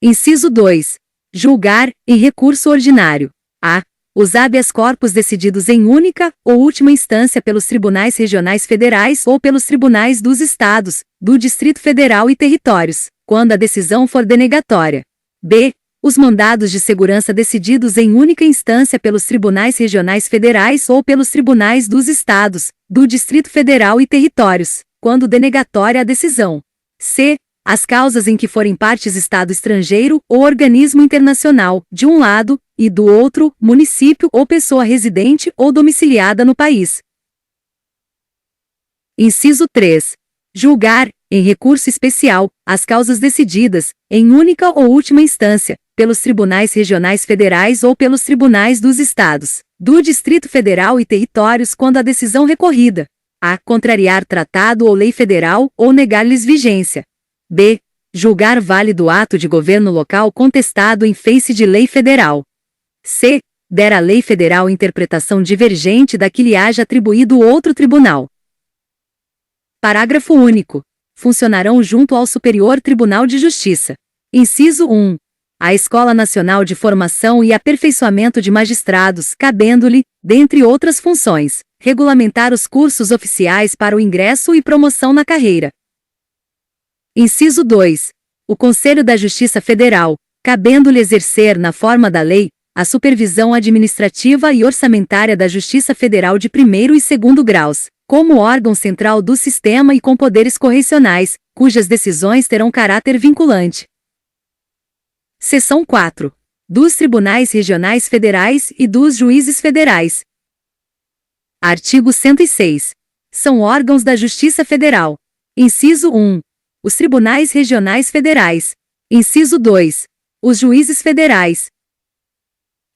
Inciso 2. Julgar, em recurso ordinário, a. Os habeas corpus decididos em única ou última instância pelos tribunais regionais federais ou pelos tribunais dos estados, do Distrito Federal e territórios, quando a decisão for denegatória. B. Os mandados de segurança decididos em única instância pelos tribunais regionais federais ou pelos tribunais dos estados, do Distrito Federal e territórios, quando denegatória a decisão. C. As causas em que forem partes Estado estrangeiro ou organismo internacional, de um lado, e do outro, município ou pessoa residente ou domiciliada no país. Inciso 3. Julgar, em recurso especial, as causas decididas, em única ou última instância, pelos tribunais regionais federais ou pelos tribunais dos estados, do Distrito Federal e territórios quando a decisão recorrida. A. Contrariar tratado ou lei federal ou negar-lhes vigência. B. Julgar válido ato de governo local contestado em face de lei federal. C. Der à lei federal interpretação divergente da que lhe haja atribuído outro tribunal. Parágrafo único. Funcionarão junto ao Superior Tribunal de Justiça. Inciso 1. A Escola Nacional de Formação e Aperfeiçoamento de Magistrados, cabendo-lhe, dentre outras funções, regulamentar os cursos oficiais para o ingresso e promoção na carreira. Inciso 2. O Conselho da Justiça Federal, cabendo-lhe exercer na forma da lei, a supervisão administrativa e orçamentária da Justiça Federal de primeiro e segundo graus, como órgão central do sistema e com poderes correcionais, cujas decisões terão caráter vinculante. Seção 4. Dos Tribunais Regionais Federais e dos Juízes Federais. Artigo 106. São órgãos da Justiça Federal. Inciso 1. Os Tribunais Regionais Federais. Inciso 2. Os Juízes Federais.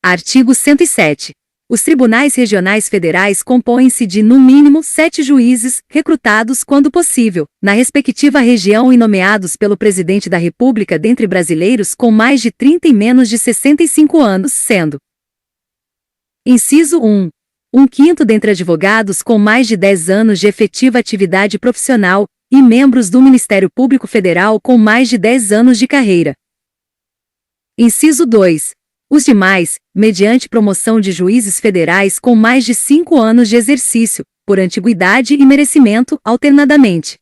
Artigo 107. Os Tribunais Regionais Federais compõem-se de, no mínimo, 7 juízes, recrutados, quando possível, na respectiva região e nomeados pelo Presidente da República dentre brasileiros com mais de 30 e menos de 65 anos, sendo: Inciso 1. 1/5 dentre advogados com mais de 10 anos de efetiva atividade profissional, e membros do Ministério Público Federal com mais de 10 anos de carreira. Inciso 2. Os demais, mediante promoção de juízes federais com mais de 5 anos de exercício, por antiguidade e merecimento, alternadamente.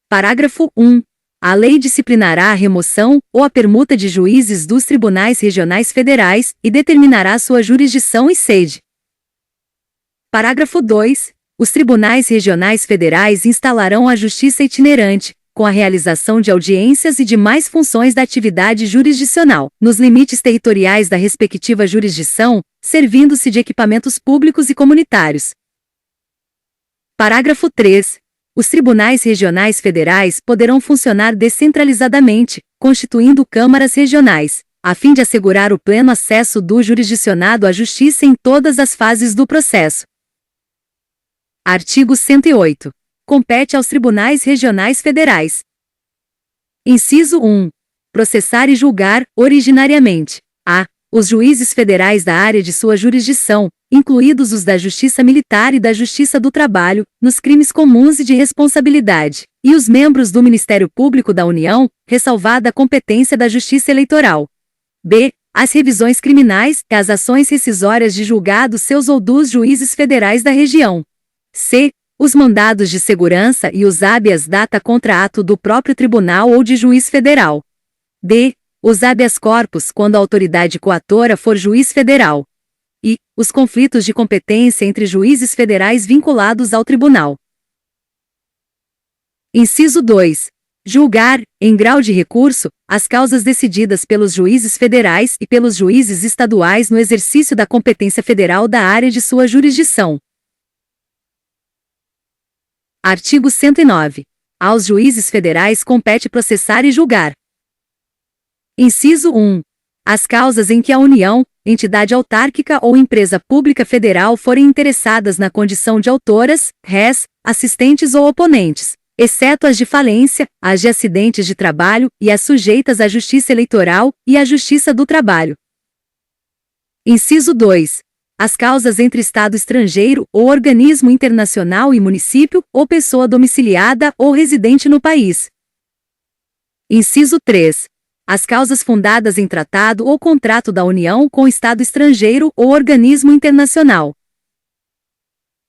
Parágrafo 1. A lei disciplinará a remoção ou a permuta de juízes dos tribunais regionais federais e determinará sua jurisdição e sede. Parágrafo 2. Os tribunais regionais federais instalarão a justiça itinerante, com a realização de audiências e demais funções da atividade jurisdicional, nos limites territoriais da respectiva jurisdição, servindo-se de equipamentos públicos e comunitários. Parágrafo 3. Os tribunais regionais federais poderão funcionar descentralizadamente, constituindo câmaras regionais, a fim de assegurar o pleno acesso do jurisdicionado à justiça em todas as fases do processo. Artigo 108. Compete aos tribunais regionais federais. Inciso 1. Processar e julgar, originariamente, a. os juízes federais da área de sua jurisdição, incluídos os da Justiça Militar e da Justiça do Trabalho, nos crimes comuns e de responsabilidade, e os membros do Ministério Público da União, ressalvada a competência da Justiça Eleitoral. B. As revisões criminais e as ações rescisórias de julgados seus ou dos juízes federais da região. C. Os mandados de segurança e os habeas data contra ato do próprio tribunal ou de juiz federal. D. Os habeas corpus quando a autoridade coatora for juiz federal. E os conflitos de competência entre juízes federais vinculados ao tribunal. Inciso 2. Julgar, em grau de recurso, as causas decididas pelos juízes federais e pelos juízes estaduais no exercício da competência federal da área de sua jurisdição. Artigo 109. Aos juízes federais compete processar e julgar. Inciso 1. As causas em que a União, entidade autárquica ou empresa pública federal forem interessadas na condição de autoras, rés, assistentes ou oponentes, exceto as de falência, as de acidentes de trabalho e as sujeitas à Justiça Eleitoral e à Justiça do Trabalho. Inciso 2. As causas entre Estado estrangeiro ou organismo internacional e município ou pessoa domiciliada ou residente no país. Inciso 3. As causas fundadas em tratado ou contrato da União com Estado estrangeiro ou organismo internacional.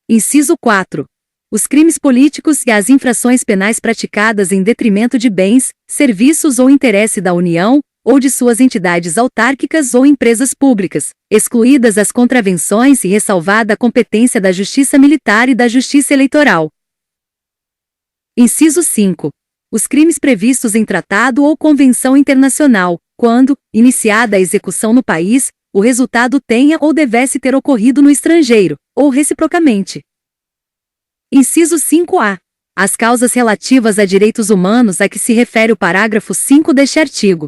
Inciso 4. Os crimes políticos e as infrações penais praticadas em detrimento de bens, serviços ou interesse da União, ou de suas entidades autárquicas ou empresas públicas, excluídas as contravenções e ressalvada a competência da Justiça Militar e da Justiça Eleitoral. Inciso 5. Os crimes previstos em tratado ou convenção internacional, quando, iniciada a execução no país, o resultado tenha ou devesse ter ocorrido no estrangeiro, ou reciprocamente. Inciso 5-A. As causas relativas a direitos humanos a que se refere o parágrafo 5 deste artigo.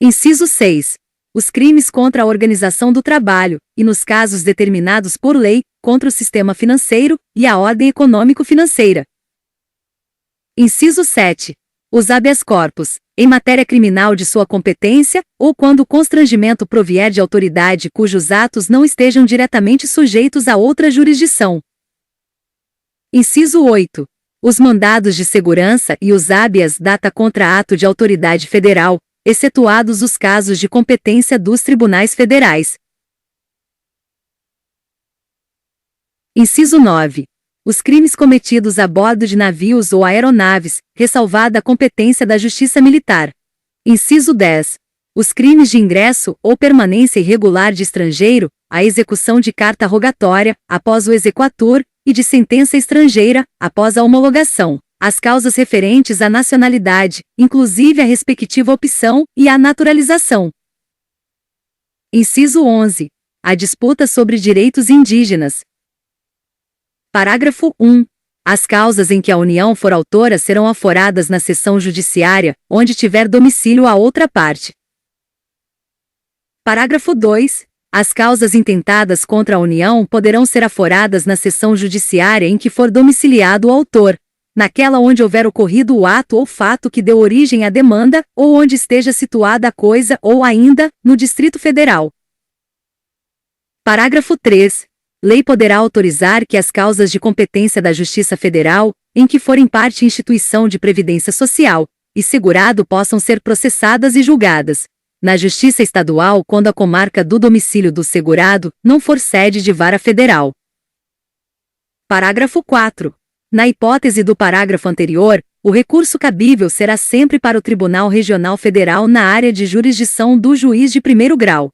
Inciso 6. Os crimes contra a organização do trabalho, e nos casos determinados por lei, contra o sistema financeiro e a ordem econômico-financeira. Inciso 7. Os habeas corpus, em matéria criminal de sua competência, ou quando o constrangimento provier de autoridade cujos atos não estejam diretamente sujeitos a outra jurisdição. Inciso 8. Os mandados de segurança e os habeas data contra ato de autoridade federal, excetuados os casos de competência dos tribunais federais. Inciso 9. Os crimes cometidos a bordo de navios ou aeronaves, ressalvada a competência da Justiça Militar. Inciso 10. Os crimes de ingresso ou permanência irregular de estrangeiro, a execução de carta rogatória, após o exequatur, e de sentença estrangeira, após a homologação. As causas referentes à nacionalidade, inclusive a respectiva opção e a naturalização. Inciso 11. A disputa sobre direitos indígenas. Parágrafo 1. As causas em que a União for autora serão aforadas na seção judiciária, onde tiver domicílio a outra parte. Parágrafo 2. As causas intentadas contra a União poderão ser aforadas na seção judiciária em que for domiciliado o autor, naquela onde houver ocorrido o ato ou fato que deu origem à demanda, ou onde esteja situada a coisa ou ainda, no Distrito Federal. Parágrafo 3. Lei poderá autorizar que as causas de competência da Justiça Federal, em que forem parte instituição de previdência social e segurado possam ser processadas e julgadas na Justiça Estadual quando a comarca do domicílio do segurado não for sede de vara federal. Parágrafo 4. Na hipótese do parágrafo anterior, o recurso cabível será sempre para o Tribunal Regional Federal na área de jurisdição do juiz de primeiro grau.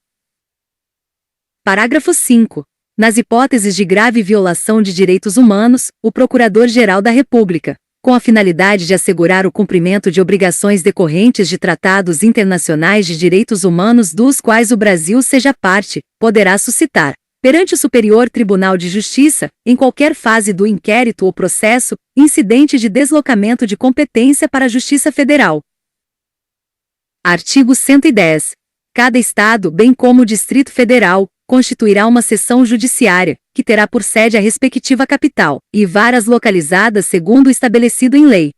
Parágrafo 5. Nas hipóteses de grave violação de direitos humanos, o Procurador-Geral da República com a finalidade de assegurar o cumprimento de obrigações decorrentes de tratados internacionais de direitos humanos dos quais o Brasil seja parte, poderá suscitar, perante o Superior Tribunal de Justiça, em qualquer fase do inquérito ou processo, incidente de deslocamento de competência para a Justiça Federal. Artigo 110. Cada Estado, bem como o Distrito Federal, constituirá uma seção judiciária, que terá por sede a respectiva capital, e varas localizadas segundo o estabelecido em lei.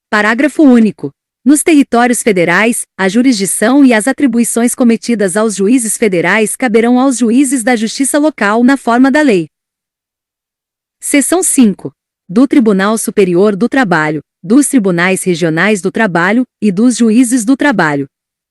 Parágrafo único. Nos territórios federais, a jurisdição e as atribuições cometidas aos juízes federais caberão aos juízes da Justiça Local na forma da lei. Seção 5. Do Tribunal Superior do Trabalho, dos Tribunais Regionais do Trabalho e dos Juízes do Trabalho.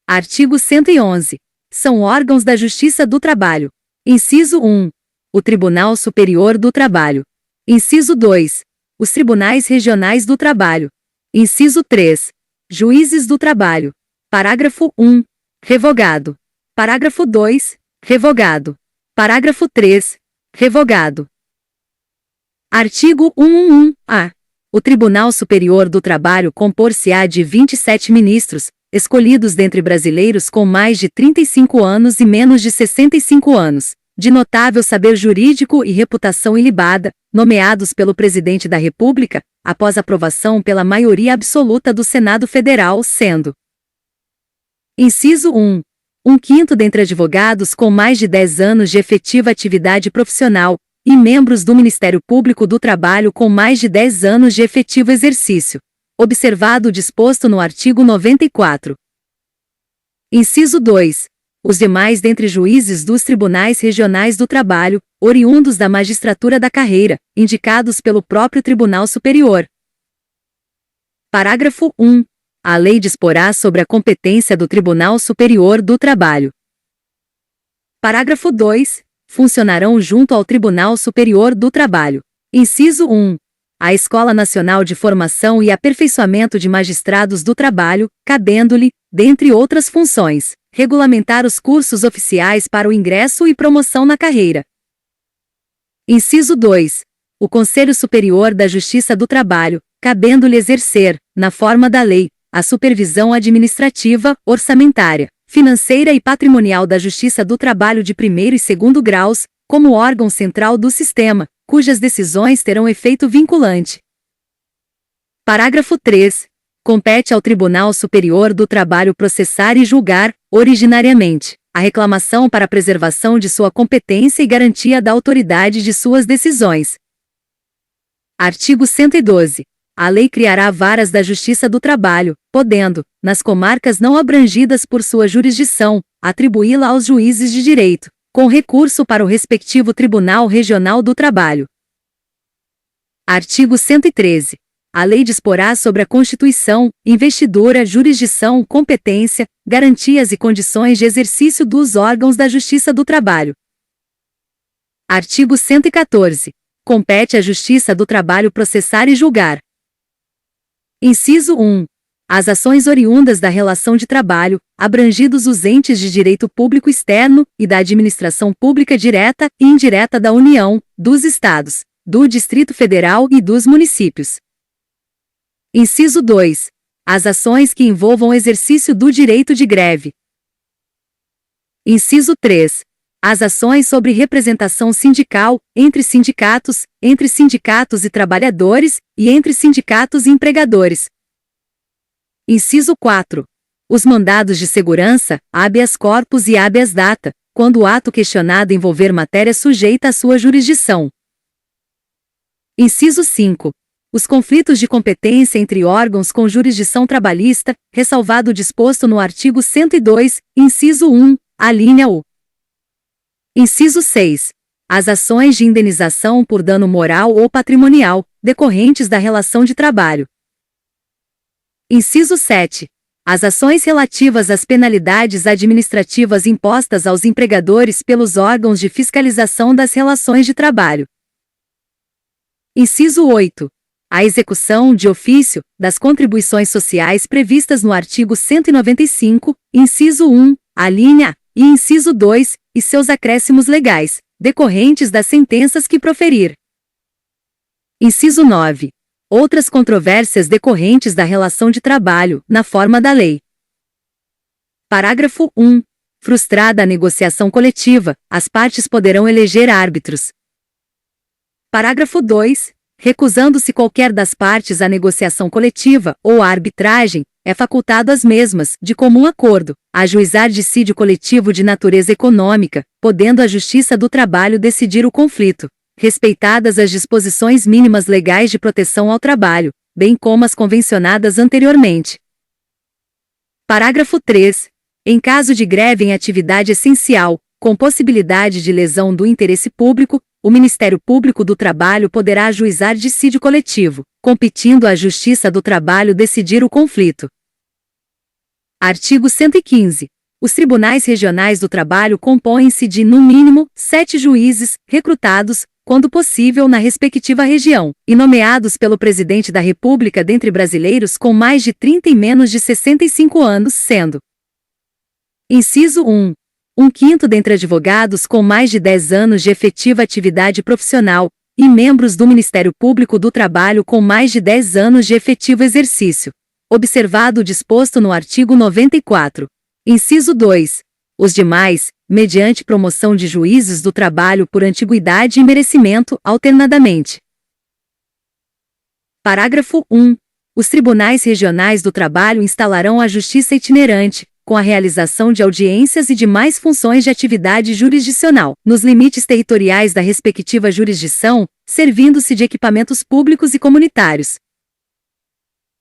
Artigo 111. São órgãos da Justiça do Trabalho. Inciso 1. O Tribunal Superior do Trabalho. Inciso 2. Os Tribunais Regionais do Trabalho. Inciso 3. Juízes do Trabalho. Parágrafo 1. Revogado. Parágrafo 2. Revogado. Parágrafo 3. Revogado. Artigo 111-A. O Tribunal Superior do Trabalho compor-se-á de 27 ministros, escolhidos dentre brasileiros com mais de 35 anos e menos de 65 anos, de notável saber jurídico e reputação ilibada, nomeados pelo Presidente da República, após aprovação pela maioria absoluta do Senado Federal, sendo: Inciso 1. Um quinto dentre advogados com mais de 10 anos de efetiva atividade profissional, e membros do Ministério Público do Trabalho com mais de 10 anos de efetivo exercício, observado o disposto no artigo 94. Inciso 2. Os demais dentre juízes dos Tribunais Regionais do Trabalho, oriundos da magistratura da carreira, indicados pelo próprio Tribunal Superior. Parágrafo 1. A lei disporá sobre a competência do Tribunal Superior do Trabalho. Parágrafo 2. Funcionarão junto ao Tribunal Superior do Trabalho. Inciso 1. A Escola Nacional de Formação e Aperfeiçoamento de Magistrados do Trabalho, cabendo-lhe, dentre outras funções, regulamentar os cursos oficiais para o ingresso e promoção na carreira. Inciso 2. O Conselho Superior da Justiça do Trabalho, cabendo-lhe exercer, na forma da lei, a supervisão administrativa, orçamentária, financeira e patrimonial da Justiça do Trabalho de primeiro e segundo graus, como órgão central do sistema, cujas decisões terão efeito vinculante. Parágrafo 3. Compete ao Tribunal Superior do Trabalho processar e julgar, originariamente, a reclamação para preservação de sua competência e garantia da autoridade de suas decisões. Artigo 112. A lei criará varas da Justiça do Trabalho, podendo, nas comarcas não abrangidas por sua jurisdição, atribuí-la aos juízes de direito, com recurso para o respectivo Tribunal Regional do Trabalho. Artigo 113. A lei disporá sobre a constituição, investidura, jurisdição, competência, garantias e condições de exercício dos órgãos da Justiça do Trabalho. Artigo 114. Compete à Justiça do Trabalho processar e julgar. Inciso 1. As ações oriundas da relação de trabalho, abrangidos os entes de direito público externo e da administração pública direta e indireta da União, dos Estados, do Distrito Federal e dos municípios. Inciso 2. As ações que envolvam o exercício do direito de greve. Inciso 3. As ações sobre representação sindical, entre sindicatos e trabalhadores, e entre sindicatos e empregadores. Inciso 4. Os mandados de segurança, habeas corpus e habeas data, quando o ato questionado envolver matéria sujeita à sua jurisdição. Inciso 5. Os conflitos de competência entre órgãos com jurisdição trabalhista, ressalvado o disposto no artigo 102, inciso 1, alínea U. Inciso 6. As ações de indenização por dano moral ou patrimonial, decorrentes da relação de trabalho. Inciso 7. As ações relativas às penalidades administrativas impostas aos empregadores pelos órgãos de fiscalização das relações de trabalho. Inciso 8. A execução de ofício das contribuições sociais previstas no artigo 195, inciso 1, alínea A, e inciso 2, e seus acréscimos legais, decorrentes das sentenças que proferir. Inciso 9. outras controvérsias decorrentes da relação de trabalho, na forma da lei. Parágrafo 1. Frustrada a negociação coletiva, as partes poderão eleger árbitros. Parágrafo 2. Recusando-se qualquer das partes à negociação coletiva ou à arbitragem, é facultado às mesmas, de comum acordo, ajuizar dissídio coletivo de natureza econômica, podendo a Justiça do Trabalho decidir o conflito, respeitadas as disposições mínimas legais de proteção ao trabalho, bem como as convencionadas anteriormente. Parágrafo 3. Em caso de greve em atividade essencial, com possibilidade de lesão do interesse público, o Ministério Público do Trabalho poderá ajuizar dissídio coletivo, competindo à Justiça do Trabalho decidir o conflito. Artigo 115. Os tribunais regionais do trabalho compõem-se de, no mínimo, 7 juízes, recrutados, quando possível na respectiva região, e nomeados pelo Presidente da República dentre brasileiros com mais de 30 e menos de 65 anos, sendo: Inciso 1. 1/5 dentre advogados com mais de 10 anos de efetiva atividade profissional, e membros do Ministério Público do Trabalho com mais de 10 anos de efetivo exercício. Observado o disposto no artigo 94. Inciso 2. Os demais, mediante promoção de juízes do trabalho por antiguidade e merecimento, alternadamente. Parágrafo 1. Os tribunais regionais do trabalho instalarão a justiça itinerante, com a realização de audiências e demais funções de atividade jurisdicional, nos limites territoriais da respectiva jurisdição, servindo-se de equipamentos públicos e comunitários.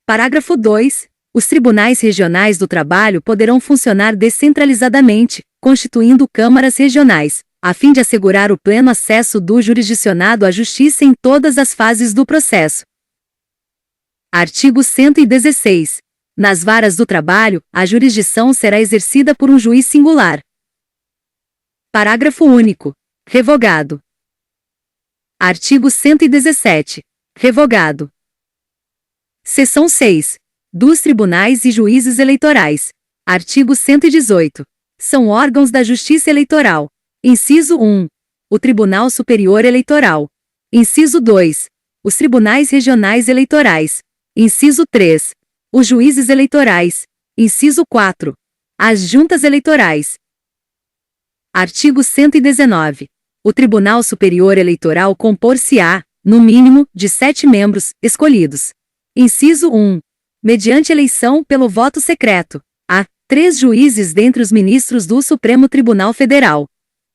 Parágrafo 2. Os tribunais regionais do trabalho poderão funcionar descentralizadamente, constituindo câmaras regionais, a fim de assegurar o pleno acesso do jurisdicionado à justiça em todas as fases do processo. Artigo 116. Nas varas do trabalho, a jurisdição será exercida por um juiz singular. Parágrafo único. Revogado. Artigo 117. Revogado. Seção 6. Dos tribunais e juízes eleitorais. Artigo 118. São órgãos da Justiça Eleitoral. Inciso 1. O Tribunal Superior Eleitoral. Inciso 2. Os tribunais regionais eleitorais. Inciso 3. Os juízes eleitorais. Inciso 4. As juntas eleitorais. Artigo 119. O Tribunal Superior Eleitoral compor-se-á, no mínimo, de 7 membros, escolhidos. Inciso 1. Mediante eleição pelo voto secreto. A. 3 juízes dentre os ministros do Supremo Tribunal Federal.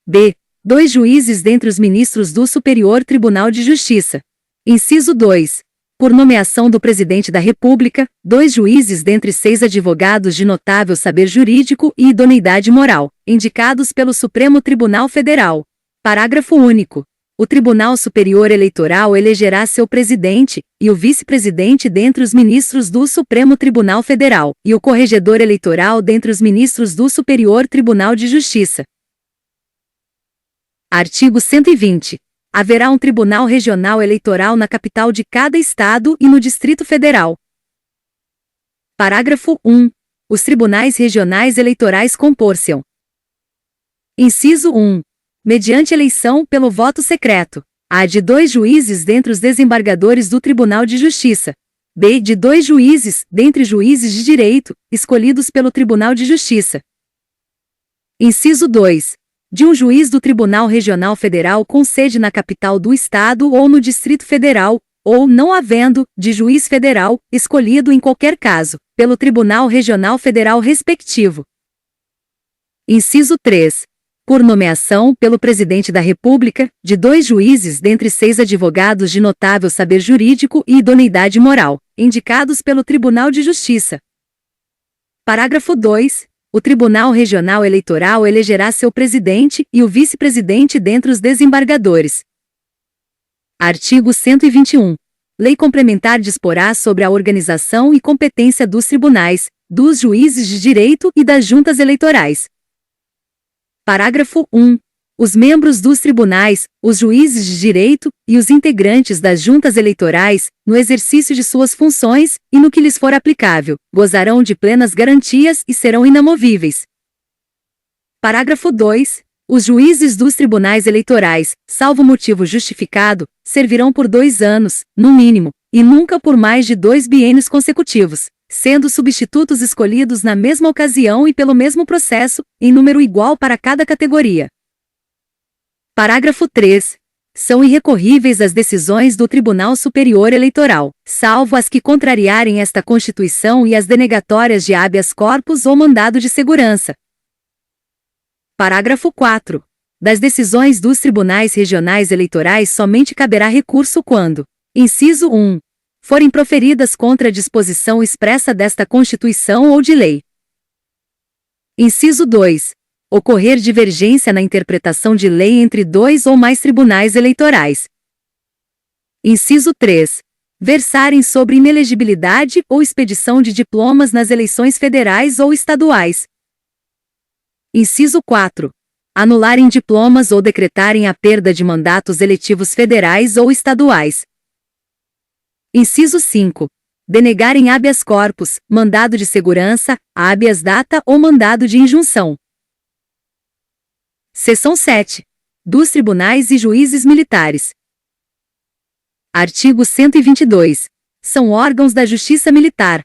B. 2 juízes dentre os ministros do Superior Tribunal de Justiça. Inciso 2. Por nomeação do Presidente da República, 2 juízes dentre 6 advogados de notável saber jurídico e idoneidade moral, indicados pelo Supremo Tribunal Federal. Parágrafo único. O Tribunal Superior Eleitoral elegerá seu presidente, e o vice-presidente dentre os ministros do Supremo Tribunal Federal, e o corregedor eleitoral dentre os ministros do Superior Tribunal de Justiça. Artigo 120. Haverá um Tribunal Regional Eleitoral na capital de cada estado e no Distrito Federal. Parágrafo 1. Os tribunais regionais eleitorais compor-se-ão. Inciso 1. Mediante eleição pelo voto secreto. A. De 2 juízes dentre os desembargadores do Tribunal de Justiça. B. De 2 juízes, dentre juízes de direito, escolhidos pelo Tribunal de Justiça. Inciso 2. De um juiz do Tribunal Regional Federal com sede na capital do Estado ou no Distrito Federal, ou, não havendo, de juiz federal, escolhido em qualquer caso, pelo Tribunal Regional Federal respectivo. Inciso 3. Por nomeação pelo Presidente da República, de 2 juízes dentre 6 advogados de notável saber jurídico e idoneidade moral, indicados pelo Tribunal de Justiça. Parágrafo 2. O Tribunal Regional Eleitoral elegerá seu presidente e o vice-presidente dentre os desembargadores. Artigo 121. Lei complementar disporá sobre a organização e competência dos tribunais, dos juízes de direito e das juntas eleitorais. Parágrafo 1. Os membros dos tribunais, os juízes de direito e os integrantes das juntas eleitorais, no exercício de suas funções e no que lhes for aplicável, gozarão de plenas garantias e serão inamovíveis. Parágrafo 2. Os juízes dos tribunais eleitorais, salvo motivo justificado, servirão por 2 anos, no mínimo, e nunca por mais de 2 biênios consecutivos, sendo substitutos escolhidos na mesma ocasião e pelo mesmo processo, em número igual para cada categoria. Parágrafo 3. São irrecorríveis as decisões do Tribunal Superior Eleitoral, salvo as que contrariarem esta Constituição e as denegatórias de habeas corpus ou mandado de segurança. Parágrafo 4. Das decisões dos tribunais regionais eleitorais somente caberá recurso quando: inciso 1. Forem proferidas contra a disposição expressa desta Constituição ou de lei. Inciso 2. Ocorrer divergência na interpretação de lei entre 2 ou mais tribunais eleitorais. Inciso 3. Versarem sobre inelegibilidade ou expedição de diplomas nas eleições federais ou estaduais. Inciso 4. Anularem diplomas ou decretarem a perda de mandatos eletivos federais ou estaduais. Inciso 5. Denegarem habeas corpus, mandado de segurança, habeas data ou mandado de injunção. Seção 7. Dos tribunais e juízes militares. Artigo 122. São órgãos da Justiça Militar.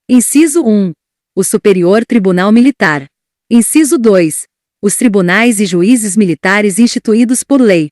Inciso 1. O Superior Tribunal Militar. Inciso 2. Os tribunais e juízes militares instituídos por lei.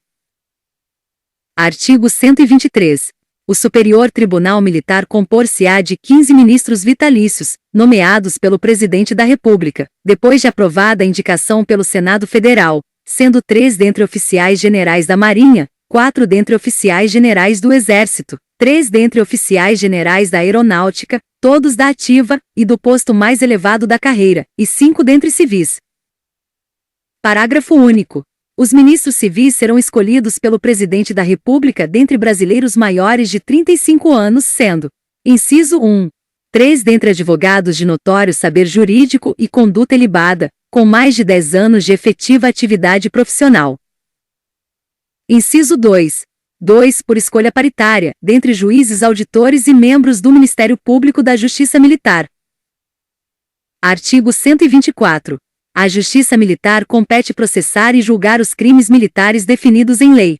Artigo 123. O Superior Tribunal Militar compor-se-á de 15 ministros vitalícios, nomeados pelo Presidente da República, depois de aprovada a indicação pelo Senado Federal, sendo 3 dentre oficiais generais da Marinha, 4 dentre oficiais generais do Exército, 3 dentre oficiais generais da Aeronáutica, todos da ativa e do posto mais elevado da carreira, e 5 dentre civis. Parágrafo único. Os ministros civis serão escolhidos pelo Presidente da República dentre brasileiros maiores de 35 anos, sendo: inciso 1. 3 dentre advogados de notório saber jurídico e conduta ilibada, com mais de 10 anos de efetiva atividade profissional. Inciso 2. 2 por escolha paritária, dentre juízes, auditores e membros do Ministério Público da Justiça Militar. Artigo 124. À Justiça Militar compete processar e julgar os crimes militares definidos em lei.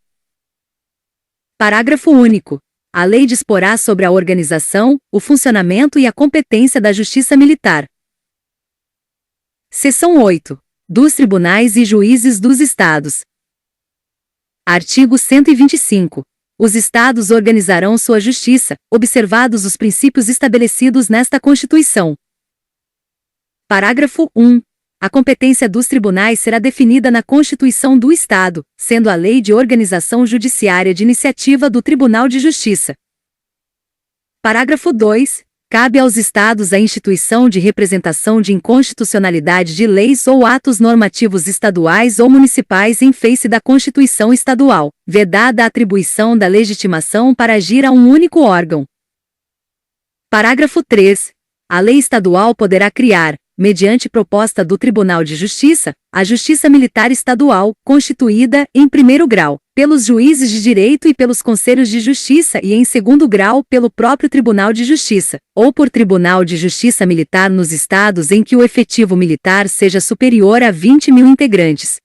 Parágrafo único. A lei disporá sobre a organização, o funcionamento e a competência da Justiça Militar. Seção 8. Dos tribunais e juízes dos Estados. Artigo 125. Os Estados organizarão sua justiça, observados os princípios estabelecidos nesta Constituição. Parágrafo 1. A competência dos tribunais será definida na Constituição do Estado, sendo a Lei de Organização Judiciária de iniciativa do Tribunal de Justiça. Parágrafo 2. Cabe aos Estados a instituição de representação de inconstitucionalidade de leis ou atos normativos estaduais ou municipais em face da Constituição Estadual, vedada a atribuição da legitimação para agir a um único órgão. Parágrafo 3. A lei estadual poderá criar, mediante proposta do Tribunal de Justiça, a Justiça Militar Estadual, constituída, em primeiro grau, pelos juízes de direito e pelos conselhos de justiça e em segundo grau pelo próprio Tribunal de Justiça, ou por Tribunal de Justiça Militar nos estados em que o efetivo militar seja superior a 20.000 integrantes.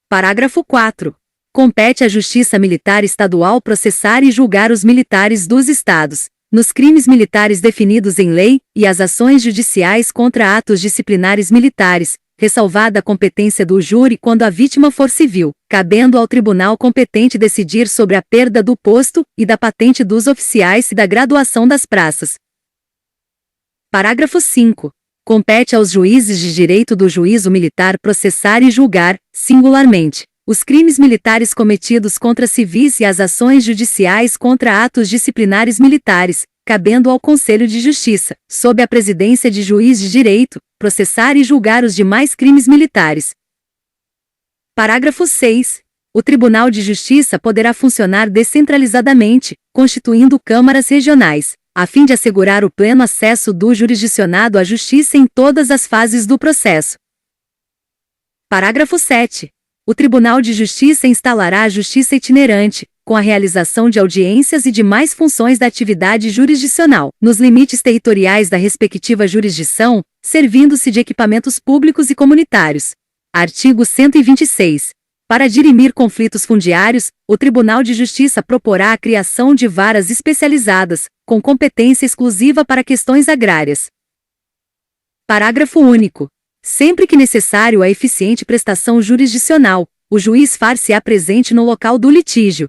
Parágrafo 4. Compete à Justiça Militar Estadual processar e julgar os militares dos estados, nos crimes militares definidos em lei, e as ações judiciais contra atos disciplinares militares, ressalvada a competência do júri quando a vítima for civil, cabendo ao tribunal competente decidir sobre a perda do posto e da patente dos oficiais e da graduação das praças. Parágrafo 5. Compete aos juízes de direito do juízo militar processar e julgar, singularmente, os crimes militares cometidos contra civis e as ações judiciais contra atos disciplinares militares, cabendo ao Conselho de Justiça, sob a presidência de juiz de direito, processar e julgar os demais crimes militares. Parágrafo 6. O Tribunal de Justiça poderá funcionar descentralizadamente, constituindo câmaras regionais, a fim de assegurar o pleno acesso do jurisdicionado à justiça em todas as fases do processo. Parágrafo 7. O Tribunal de Justiça instalará a justiça itinerante, com a realização de audiências e demais funções da atividade jurisdicional, nos limites territoriais da respectiva jurisdição, servindo-se de equipamentos públicos e comunitários. Artigo 126. Para dirimir conflitos fundiários, o Tribunal de Justiça proporá a criação de varas especializadas, com competência exclusiva para questões agrárias. Parágrafo único. Sempre que necessário a eficiente prestação jurisdicional, o juiz far-se-á presente no local do litígio,